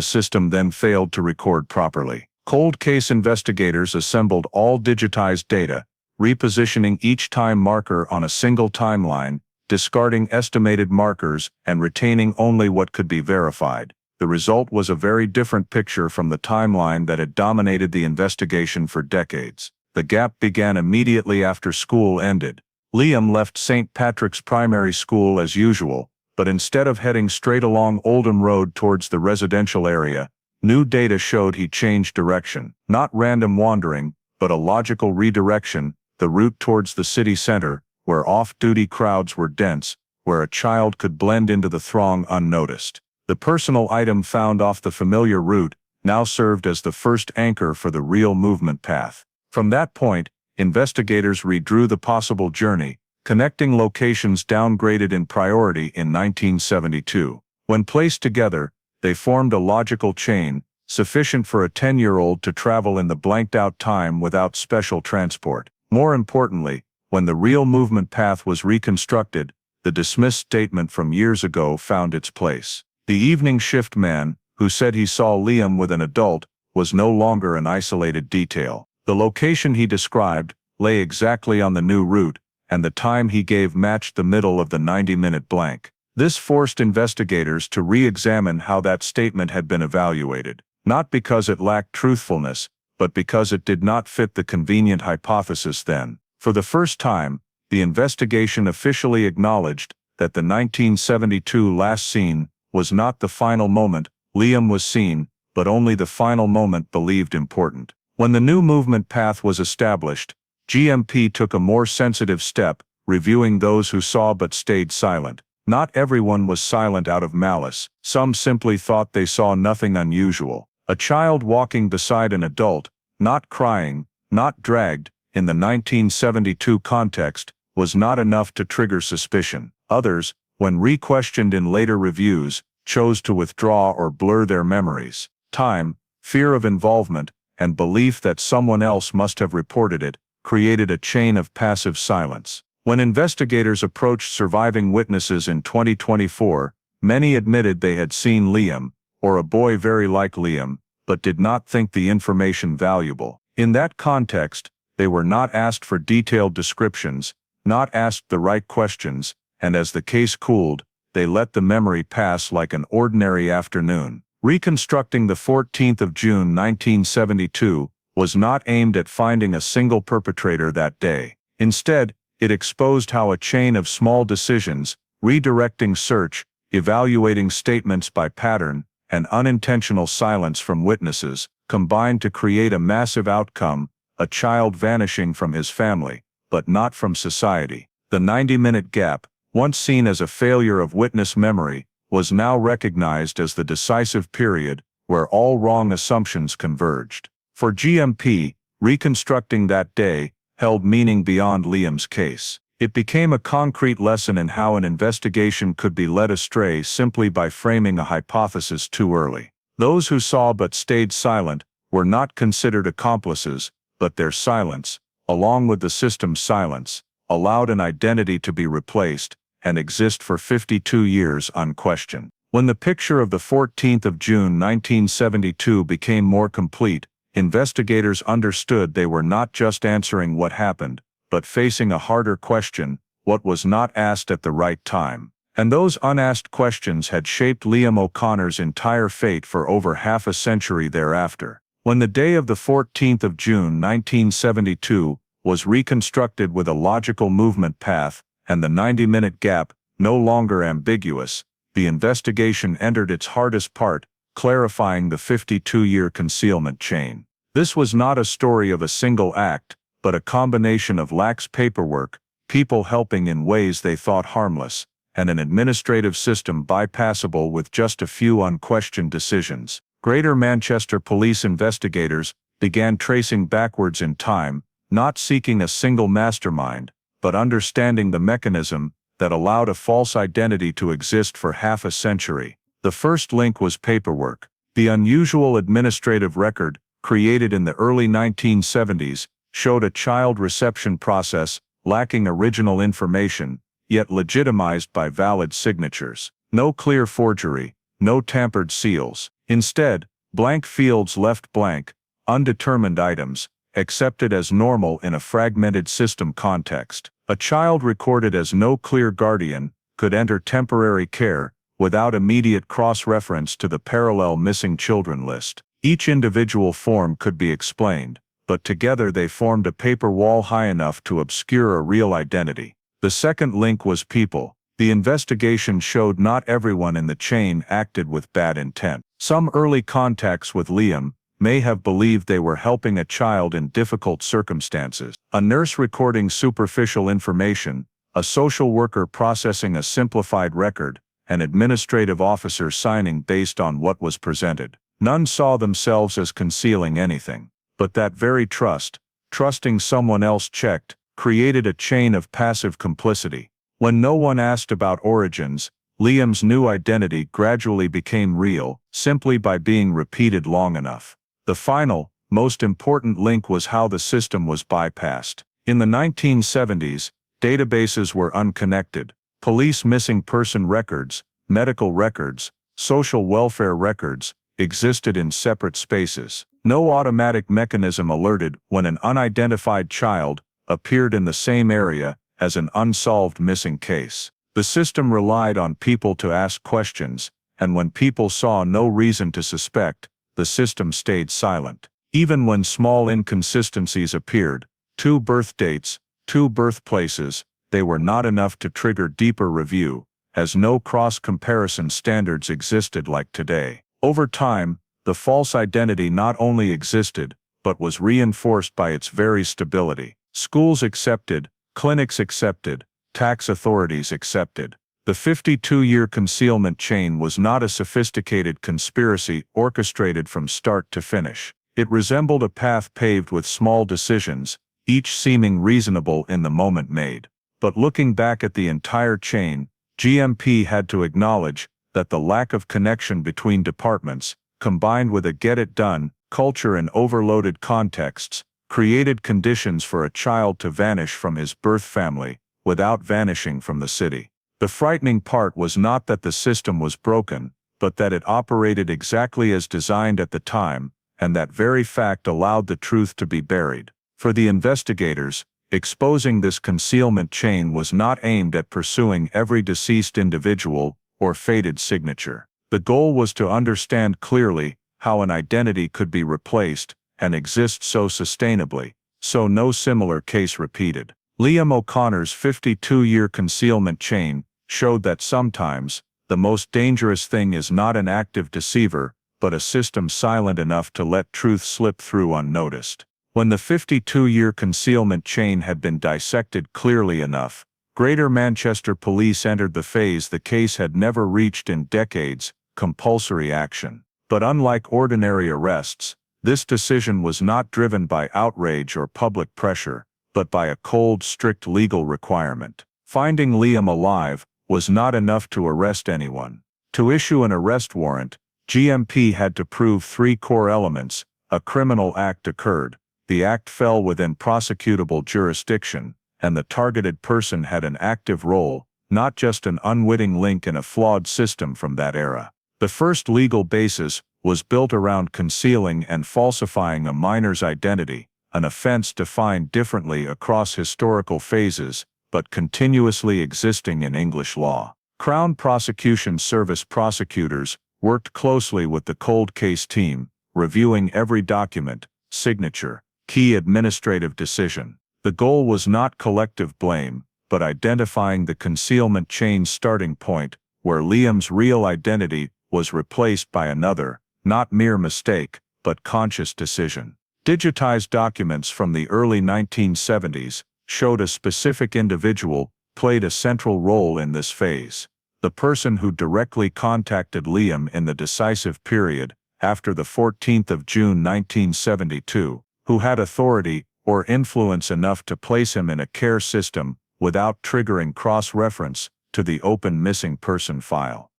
Speaker 1: system then failed to record properly. Cold case investigators assembled all digitized data, repositioning each time marker on a single timeline, discarding estimated markers and retaining only what could be verified. The result was a very different picture from the timeline that had dominated the investigation for decades. The gap began immediately after school ended. Liam left St. Patrick's Primary School as usual, but instead of heading straight along Oldham Road towards the residential area, new data showed he changed direction. Not random wandering, but a logical redirection, the route towards the city center, where off-duty crowds were dense, where a child could blend into the throng unnoticed. The personal item found off the familiar route now served as the first anchor for the real movement path. From that point, investigators redrew the possible journey, connecting locations downgraded in priority in 1972. When placed together, they formed a logical chain, sufficient for a 10-year-old to travel in the blanked-out time without special transport. More importantly, when the real movement path was reconstructed, the dismissed statement from years ago found its place. The evening shift man, who said he saw Liam with an adult, was no longer an isolated detail. The location he described lay exactly on the new route, and the time he gave matched the middle of the 90-minute blank. This forced investigators to re-examine how that statement had been evaluated, not because it lacked truthfulness, but because it did not fit the convenient hypothesis then. For the first time, the investigation officially acknowledged that the 1972 last scene was not the final moment Liam was seen, but only the final moment believed important. When the new movement path was established, GMP took a more sensitive step, reviewing those who saw but stayed silent. Not everyone was silent out of malice. Some simply thought they saw nothing unusual. A child walking beside an adult, not crying, not dragged, in the 1972 context, was not enough to trigger suspicion. Others, when re-questioned in later reviews, chose to withdraw or blur their memories. Time, fear of involvement, and belief that someone else must have reported it, created a chain of passive silence. When investigators approached surviving witnesses in 2024, many admitted they had seen Liam, or a boy very like Liam, but did not think the information valuable. In that context, they were not asked for detailed descriptions, not asked the right questions, and as the case cooled, they let the memory pass like an ordinary afternoon. Reconstructing the 14th of June 1972 was not aimed at finding a single perpetrator that day. Instead, it exposed how a chain of small decisions, redirecting search, evaluating statements by pattern, and unintentional silence from witnesses, combined to create a massive outcome, a child vanishing from his family, but not from society. The 90-minute gap, once seen as a failure of witness memory, was now recognized as the decisive period where all wrong assumptions converged. For GMP, reconstructing that day held meaning beyond Liam's case. It became a concrete lesson in how an investigation could be led astray simply by framing a hypothesis too early. Those who saw but stayed silent were not considered accomplices, but their silence, along with the system's silence, allowed an identity to be replaced and exist for 52 years unquestioned. When the picture of the 14th of June 1972 became more complete, investigators understood they were not just answering what happened, but facing a harder question: what was not asked at the right time? And those unasked questions had shaped Liam O'Connor's entire fate for over half a century thereafter. When the day of the 14th of June 1972 was reconstructed with a logical movement path, and the 90-minute gap no longer ambiguous, the investigation entered its hardest part, clarifying the 52-year concealment chain. This was not a story of a single act, but a combination of lax paperwork, people helping in ways they thought harmless, and an administrative system bypassable with just a few unquestioned decisions. Greater Manchester police investigators began tracing backwards in time, not seeking a single mastermind, but understanding the mechanism that allowed a false identity to exist for half a century. The first link was paperwork. The unusual administrative record, created in the early 1970s, showed a child reception process lacking original information, yet legitimized by valid signatures. No clear forgery, no tampered seals. Instead, blank fields left blank, undetermined items, accepted as normal in a fragmented system context. A child recorded as no clear guardian could enter temporary care without immediate cross-reference to the parallel missing children list. Each individual form could be explained, but together they formed a paper wall high enough to obscure a real identity. The second link was people. The investigation showed not everyone in the chain acted with bad intent. Some early contacts with Liam may have believed they were helping a child in difficult circumstances. A nurse recording superficial information, a social worker processing a simplified record, an administrative officer signing based on what was presented. None saw themselves as concealing anything. But that very trusting someone else checked, created a chain of passive complicity. When no one asked about origins, Liam's new identity gradually became real, simply by being repeated long enough. The final, most important link was how the system was bypassed. In the 1970s, databases were unconnected. Police missing person records, medical records, social welfare records, existed in separate spaces. No automatic mechanism alerted when an unidentified child appeared in the same area as an unsolved missing case. The system relied on people to ask questions, and when people saw no reason to suspect, the system stayed silent. Even when small inconsistencies appeared, 2 birth dates, 2 birthplaces, they were not enough to trigger deeper review, as no cross-comparison standards existed like today. Over time, the false identity not only existed, but was reinforced by its very stability. Schools accepted, clinics accepted, tax authorities accepted. The 52-year concealment chain was not a sophisticated conspiracy orchestrated from start to finish. It resembled a path paved with small decisions, each seeming reasonable in the moment made. But looking back at the entire chain, GMP had to acknowledge that the lack of connection between departments, combined with a get-it-done culture and overloaded contexts, created conditions for a child to vanish from his birth family without vanishing from the city. The frightening part was not that the system was broken, but that it operated exactly as designed at the time, and that very fact allowed the truth to be buried. For the investigators, exposing this concealment chain was not aimed at pursuing every deceased individual or faded signature. The goal was to understand clearly how an identity could be replaced and exist so sustainably, so no similar case repeated. Liam O'Connor's 52-year concealment chain showed that sometimes, the most dangerous thing is not an active deceiver, but a system silent enough to let truth slip through unnoticed. When the 52-year concealment chain had been dissected clearly enough, Greater Manchester Police entered the phase the case had never reached in decades: compulsory action. But unlike ordinary arrests, this decision was not driven by outrage or public pressure, but by a cold, strict legal requirement. Finding Liam alive was not enough to arrest anyone. To issue an arrest warrant, GMP had to prove 3 core elements: a criminal act occurred, the act fell within prosecutable jurisdiction, and the targeted person had an active role, not just an unwitting link in a flawed system from that era. The first legal basis was built around concealing and falsifying a minor's identity, an offense defined differently across historical phases, but continuously existing in English law. Crown Prosecution Service prosecutors worked closely with the cold case team, reviewing every document, signature, key administrative decision. The goal was not collective blame, but identifying the concealment chain's starting point, where Liam's real identity was replaced by another, not mere mistake, but conscious decision. Digitized documents from the early 1970s showed a specific individual played a central role in this phase. The person who directly contacted Liam in the decisive period, after the 14th of June 1972, who had authority or influence enough to place him in a care system without triggering cross-reference to the open missing person file.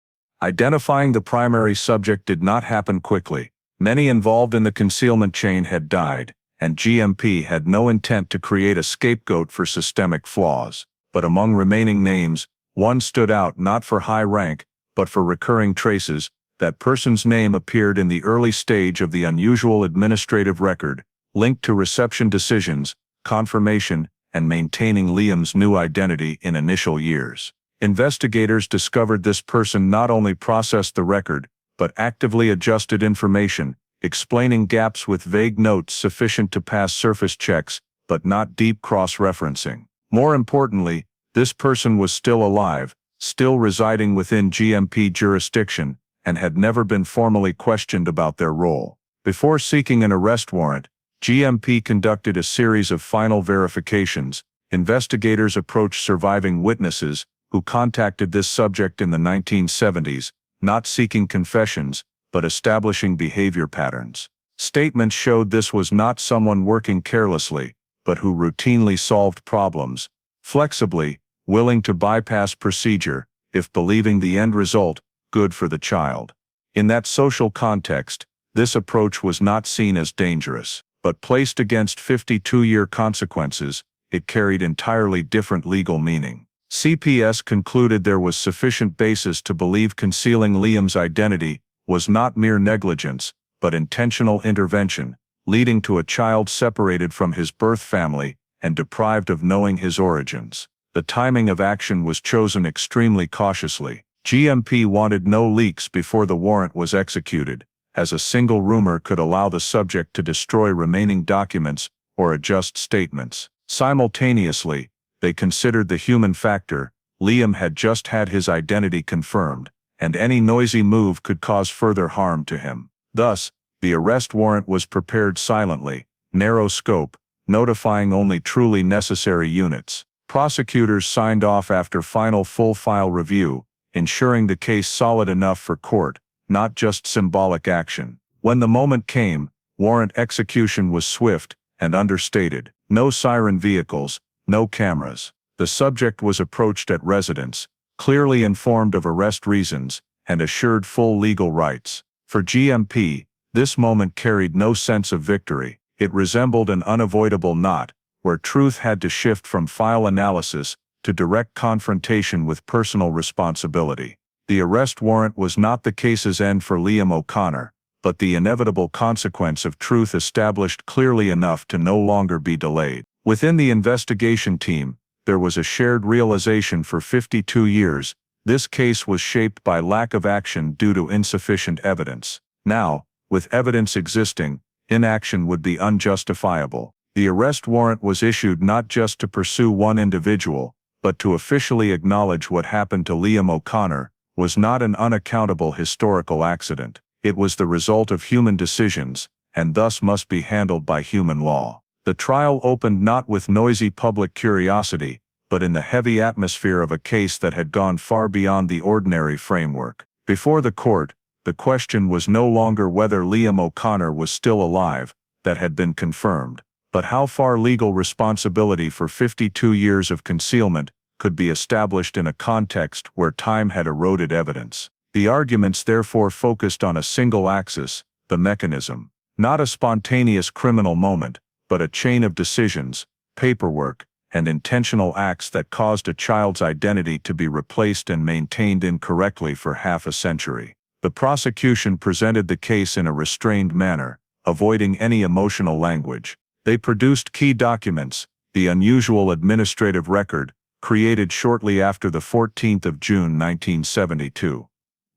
Speaker 1: Identifying the primary subject did not happen quickly. Many involved in the concealment chain had died, and GMP had no intent to create a scapegoat for systemic flaws. But among remaining names, one stood out not for high rank, but for recurring traces. That person's name appeared in the early stage of the unusual administrative record, linked to reception decisions, confirmation, and maintaining Liam's new identity in initial years. Investigators discovered this person not only processed the record, but actively adjusted information, explaining gaps with vague notes sufficient to pass surface checks, but not deep cross-referencing. More importantly, this person was still alive, still residing within GMP jurisdiction, and had never been formally questioned about their role. Before seeking an arrest warrant, GMP conducted a series of final verifications. Investigators approached surviving witnesses who contacted this subject in the 1970s, not seeking confessions, but establishing behavior patterns. Statements showed this was not someone working carelessly, but who routinely solved problems, flexibly, willing to bypass procedure, if believing the end result, good for the child. In that social context, this approach was not seen as dangerous, but placed against 52-year consequences, it carried entirely different legal meaning. CPS concluded there was sufficient basis to believe concealing Liam's identity was not mere negligence, but intentional intervention, leading to a child separated from his birth family and deprived of knowing his origins. The timing of action was chosen extremely cautiously. GMP wanted no leaks before the warrant was executed, as a single rumor could allow the subject to destroy remaining documents or adjust statements. Simultaneously, they considered the human factor. Liam had just had his identity confirmed, and any noisy move could cause further harm to him. Thus, the arrest warrant was prepared silently, narrow scope, notifying only truly necessary units. Prosecutors signed off after final full-file review, ensuring the case solid enough for court, not just symbolic action. When the moment came, warrant execution was swift and understated. No siren vehicles, no cameras. The subject was approached at residence, clearly informed of arrest reasons, and assured full legal rights. For GMP, this moment carried no sense of victory. It resembled an unavoidable knot, where truth had to shift from file analysis to direct confrontation with personal responsibility. The arrest warrant was not the case's end for Liam O'Connor, but the inevitable consequence of truth established clearly enough to no longer be delayed. Within the investigation team, there was a shared realization for 52 years. This case was shaped by lack of action due to insufficient evidence. Now, with evidence existing, inaction would be unjustifiable. The arrest warrant was issued not just to pursue one individual, but to officially acknowledge what happened to Liam O'Connor was not an unaccountable historical accident. It was the result of human decisions, and thus must be handled by human law. The trial opened not with noisy public curiosity, but in the heavy atmosphere of a case that had gone far beyond the ordinary framework. Before the court, the question was no longer whether Liam O'Connor was still alive, that had been confirmed, but how far legal responsibility for 52 years of concealment could be established in a context where time had eroded evidence. The arguments therefore focused on a single axis, the mechanism. Not a spontaneous criminal moment, but a chain of decisions, paperwork, and intentional acts that caused a child's identity to be replaced and maintained incorrectly for half a century. The prosecution presented the case in a restrained manner, avoiding any emotional language. They produced key documents, the unusual administrative record, created shortly after the 14th of June 1972.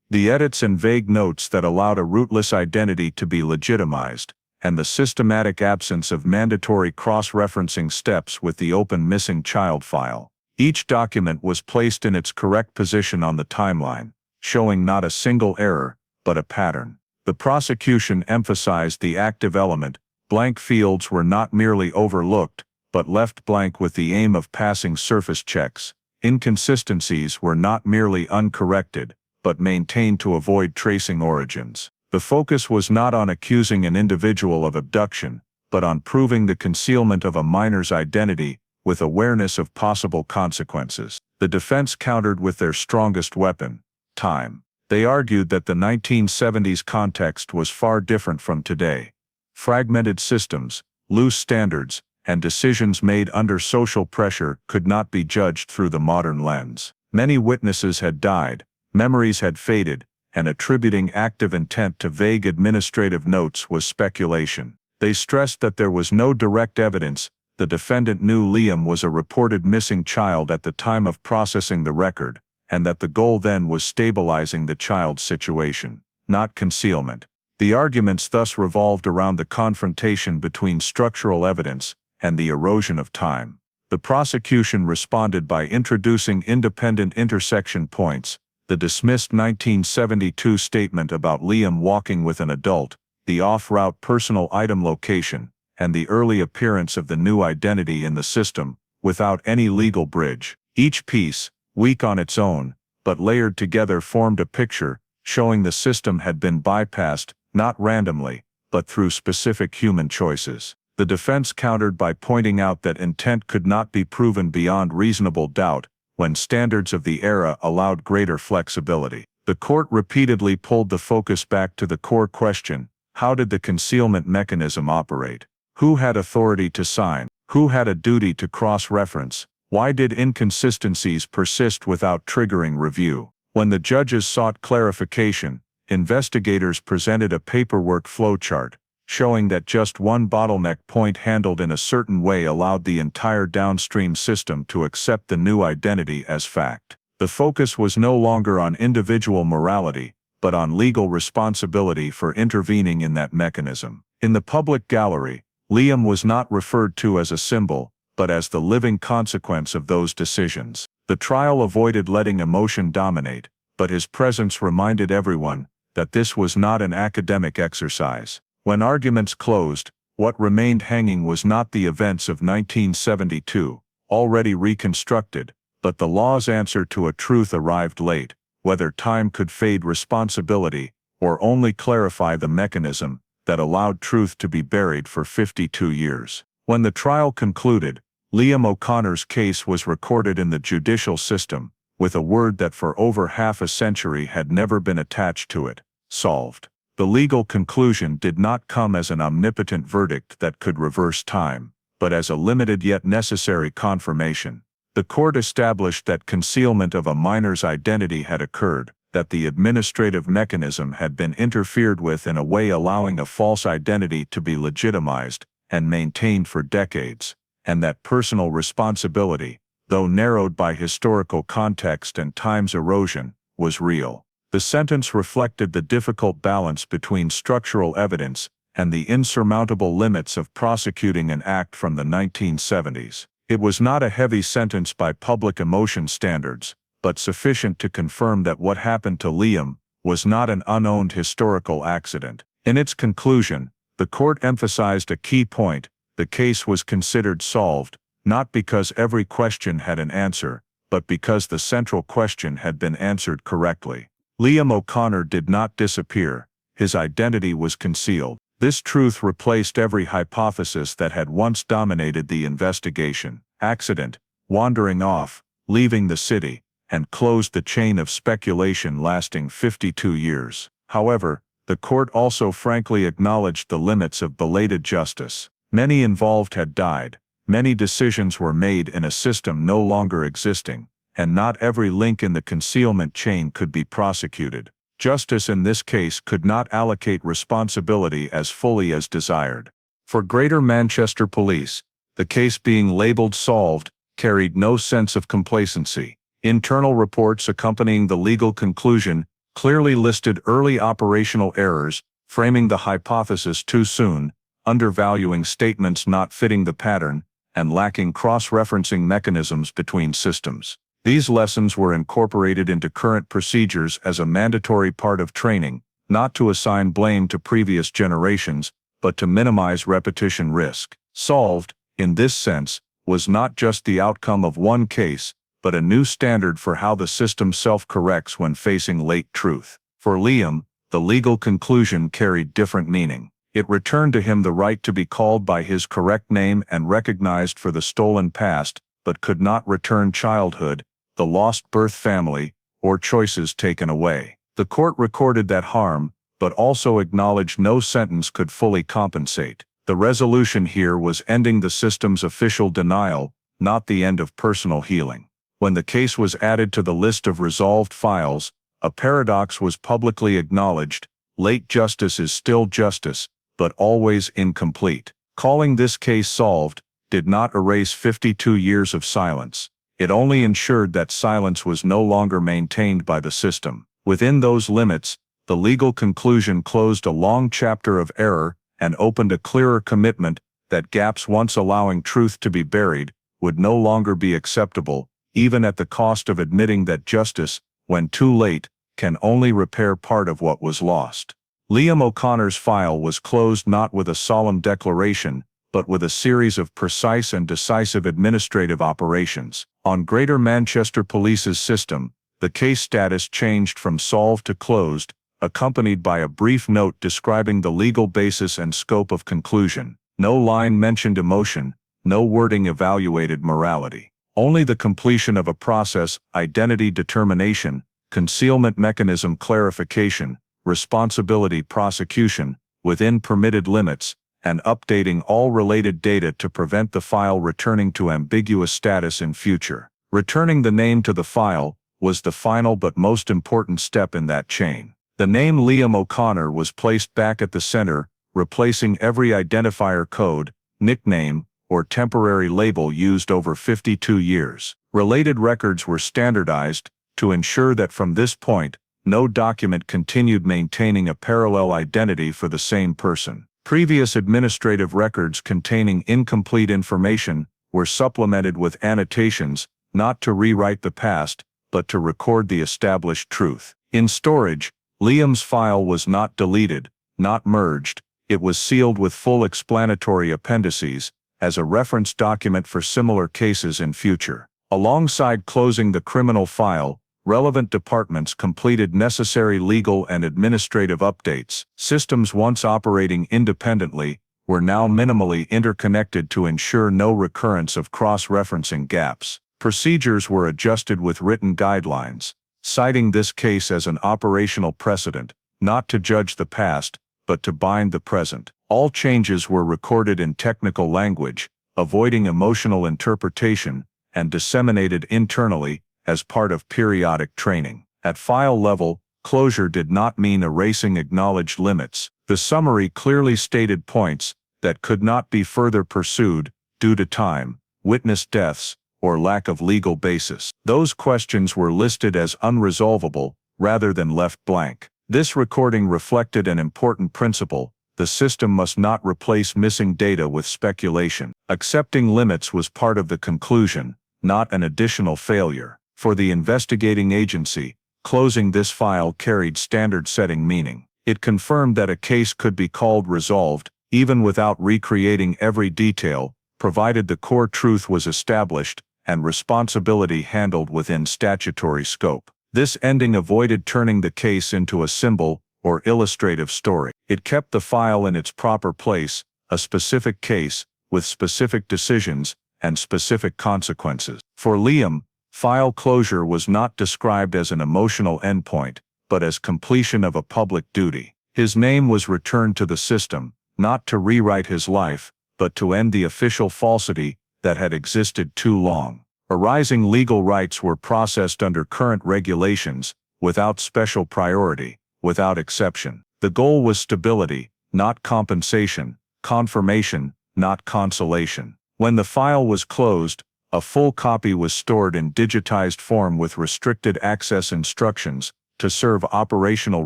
Speaker 1: The edits and vague notes that allowed a rootless identity to be legitimized, and the systematic absence of mandatory cross-referencing steps with the open missing child file. Each document was placed in its correct position on the timeline, showing not a single error, but a pattern. The prosecution emphasized the active element. Blank fields were not merely overlooked, but left blank with the aim of passing surface checks. Inconsistencies were not merely uncorrected, but maintained to avoid tracing origins. The focus was not on accusing an individual of abduction, but on proving the concealment of a minor's identity with awareness of possible consequences. The defense countered with their strongest weapon, time. They argued that the 1970s context was far different from today. Fragmented systems, loose standards, and decisions made under social pressure could not be judged through the modern lens. Many witnesses had died, memories had faded, and attributing active intent to vague administrative notes was speculation. They stressed that there was no direct evidence. The defendant knew Liam was a reported missing child at the time of processing the record, and that the goal then was stabilizing the child's situation, not concealment. The arguments thus revolved around the confrontation between structural evidence and the erosion of time. The prosecution responded by introducing independent intersection points: the dismissed 1972 statement about Liam walking with an adult, the off-route personal item location, and the early appearance of the new identity in the system, without any legal bridge. Each piece, weak on its own, but layered together, formed a picture showing the system had been bypassed, not randomly, but through specific human choices. The defense countered by pointing out that intent could not be proven beyond reasonable doubt, when standards of the era allowed greater flexibility. The court repeatedly pulled the focus back to the core question: how did the concealment mechanism operate? Who had authority to sign? Who had a duty to cross-reference? Why did inconsistencies persist without triggering review? When the judges sought clarification, investigators presented a paperwork flowchart, showing that just one bottleneck point handled in a certain way allowed the entire downstream system to accept the new identity as fact. The focus was no longer on individual morality, but on legal responsibility for intervening in that mechanism. In the public gallery, Liam was not referred to as a symbol, but as the living consequence of those decisions. The trial avoided letting emotion dominate, but his presence reminded everyone that this was not an academic exercise. When arguments closed, what remained hanging was not the events of 1972, already reconstructed, but the law's answer to a truth arrived late: whether time could fade responsibility, or only clarify the mechanism that allowed truth to be buried for 52 years. When the trial concluded, Liam O'Connor's case was recorded in the judicial system, with a word that for over half a century had never been attached to it: solved. The legal conclusion did not come as an omnipotent verdict that could reverse time, but as a limited yet necessary confirmation. The court established that concealment of a minor's identity had occurred, that the administrative mechanism had been interfered with in a way allowing a false identity to be legitimized and maintained for decades, and that personal responsibility, though narrowed by historical context and time's erosion, was real. The sentence reflected the difficult balance between structural evidence and the insurmountable limits of prosecuting an act from the 1970s. It was not a heavy sentence by public emotion standards, but sufficient to confirm that what happened to Liam was not an unowned historical accident. In its conclusion, the court emphasized a key point: the case was considered solved, not because every question had an answer, but because the central question had been answered correctly. Liam O'Connor did not disappear. His identity was concealed. This truth replaced every hypothesis that had once dominated the investigation: accident, wandering off, leaving the city, and closed the chain of speculation lasting 52 years. However, the court also frankly acknowledged the limits of belated justice. Many involved had died, many decisions were made in a system no longer existing, and not every link in the concealment chain could be prosecuted. Justice in this case could not allocate responsibility as fully as desired. For Greater Manchester Police, the case being labeled solved carried no sense of complacency. Internal reports accompanying the legal conclusion clearly listed early operational errors, framing the hypothesis too soon, undervaluing statements not fitting the pattern, and lacking cross-referencing mechanisms between systems. These lessons were incorporated into current procedures as a mandatory part of training, not to assign blame to previous generations, but to minimize repetition risk. Solved, in this sense, was not just the outcome of one case, but a new standard for how the system self-corrects when facing late truth. For Liam, the legal conclusion carried different meaning. It returned to him the right to be called by his correct name and recognized for the stolen past, but could not return childhood, the lost birth family, or choices taken away. The court recorded that harm, but also acknowledged no sentence could fully compensate. The resolution here was ending the system's official denial, not the end of personal healing. When the case was added to the list of resolved files, a paradox was publicly acknowledged: late justice is still justice, but always incomplete. Calling this case solved did not erase 52 years of silence. It only ensured that silence was no longer maintained by the system. Within those limits, the legal conclusion closed a long chapter of error and opened a clearer commitment that gaps once allowing truth to be buried would no longer be acceptable, even at the cost of admitting that justice, when too late, can only repair part of what was lost. Liam O'Connor's file was closed not with a solemn declaration, but with a series of precise and decisive administrative operations. On Greater Manchester Police's system, the case status changed from solved to closed, accompanied by a brief note describing the legal basis and scope of conclusion. No line mentioned emotion, no wording evaluated morality. Only the completion of a process, identity determination, concealment mechanism clarification, responsibility prosecution, within permitted limits, and updating all related data to prevent the file returning to ambiguous status in future. Returning the name to the file was the final but most important step in that chain. The name Liam O'Connor was placed back at the center, replacing every identifier code, nickname, or temporary label used over 52 years. Related records were standardized to ensure that from this point, no document continued maintaining a parallel identity for the same person. Previous administrative records containing incomplete information were supplemented with annotations, not to rewrite the past, but to record the established truth. In storage, Liam's file was not deleted, not merged, it was sealed with full explanatory appendices, as a reference document for similar cases in future. Alongside closing the criminal file, relevant departments completed necessary legal and administrative updates. Systems once operating independently were now minimally interconnected to ensure no recurrence of cross-referencing gaps. Procedures were adjusted with written guidelines, citing this case as an operational precedent, not to judge the past, but to bind the present. All changes were recorded in technical language, avoiding emotional interpretation, and disseminated internally as part of periodic training. At file level, closure did not mean erasing acknowledged limits. The summary clearly stated points that could not be further pursued due to time, witness deaths, or lack of legal basis. Those questions were listed as unresolvable rather than left blank. This recording reflected an important principle: the system must not replace missing data with speculation. Accepting limits was part of the conclusion, not an additional failure. For the investigating agency, closing this file carried standard-setting meaning. It confirmed that a case could be called resolved, even without recreating every detail, provided the core truth was established and responsibility handled within statutory scope. This ending avoided turning the case into a symbol or illustrative story. It kept the file in its proper place, a specific case, with specific decisions and specific consequences. For Liam, file closure was not described as an emotional endpoint, but as completion of a public duty. His name was returned to the system, not to rewrite his life, but to end the official falsity that had existed too long. Arising legal rights were processed under current regulations, without special priority, without exception. The goal was stability, not compensation, confirmation, not consolation. When the file was closed, a full copy was stored in digitized form with restricted access instructions to serve operational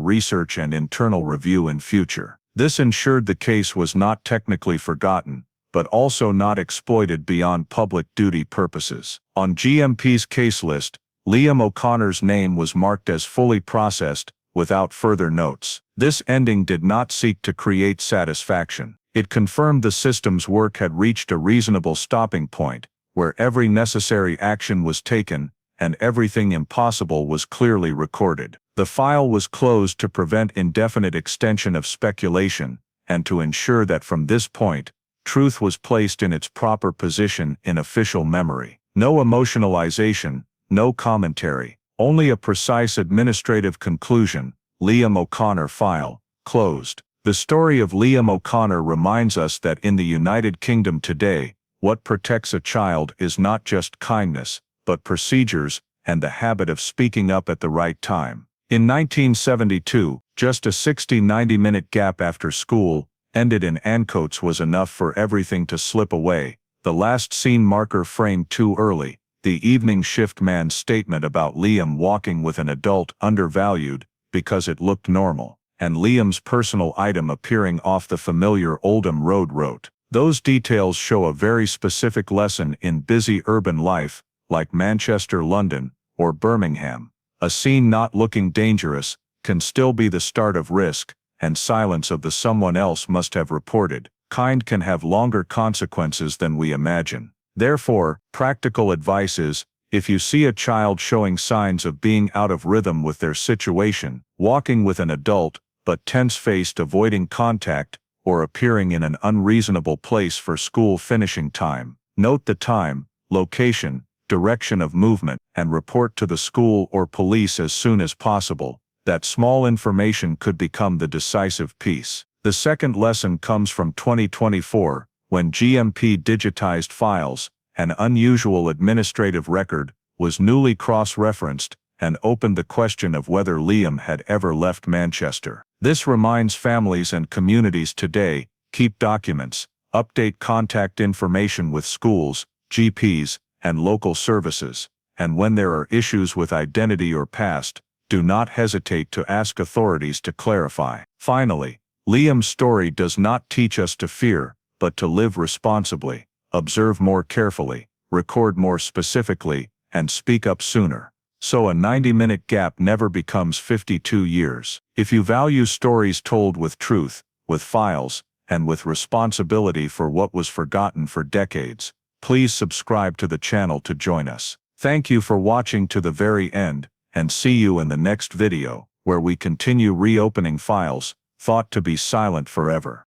Speaker 1: research and internal review in future. This ensured the case was not technically forgotten, but also not exploited beyond public duty purposes. On GMP's case list, Liam O'Connor's name was marked as fully processed, without further notes. This ending did not seek to create satisfaction. It confirmed the system's work had reached a reasonable stopping point, where every necessary action was taken, and everything impossible was clearly recorded. The file was closed to prevent indefinite extension of speculation, and to ensure that from this point, truth was placed in its proper position in official memory. No emotionalization, no commentary, only a precise administrative conclusion. Liam O'Connor file, closed. The story of Liam O'Connor reminds us that in the United Kingdom today, what protects a child is not just kindness, but procedures and the habit of speaking up at the right time. In 1972, just a 60-90-minute gap after school ended in Ancoats was enough for everything to slip away. The last scene marker framed too early, the evening shift man's statement about Liam walking with an adult undervalued because it looked normal, and Liam's personal item appearing off the familiar Oldham Road route. Those details show a very specific lesson in busy urban life, like Manchester, London, or Birmingham. A scene not looking dangerous can still be the start of risk, and silence of the someone else must have reported kind can have longer consequences than we imagine. Therefore, practical advice is, if you see a child showing signs of being out of rhythm with their situation, walking with an adult, but tense-faced avoiding contact, or appearing in an unreasonable place for school finishing time, note the time, location, direction of movement, and report to the school or police as soon as possible. That small information could become the decisive piece. The second lesson comes from 2024, when GMP digitized files, an unusual administrative record, was newly cross-referenced, and opened the question of whether Liam had ever left Manchester. This reminds families and communities today, keep documents, update contact information with schools, GPs, and local services, and when there are issues with identity or past, do not hesitate to ask authorities to clarify. Finally, Liam's story does not teach us to fear, but to live responsibly, observe more carefully, record more specifically, and speak up sooner. So a 90-minute gap never becomes 52 years. If you value stories told with truth, with files, and with responsibility for what was forgotten for decades, please subscribe to the channel to join us. Thank you for watching to the very end, and see you in the next video, where we continue reopening files thought to be silent forever.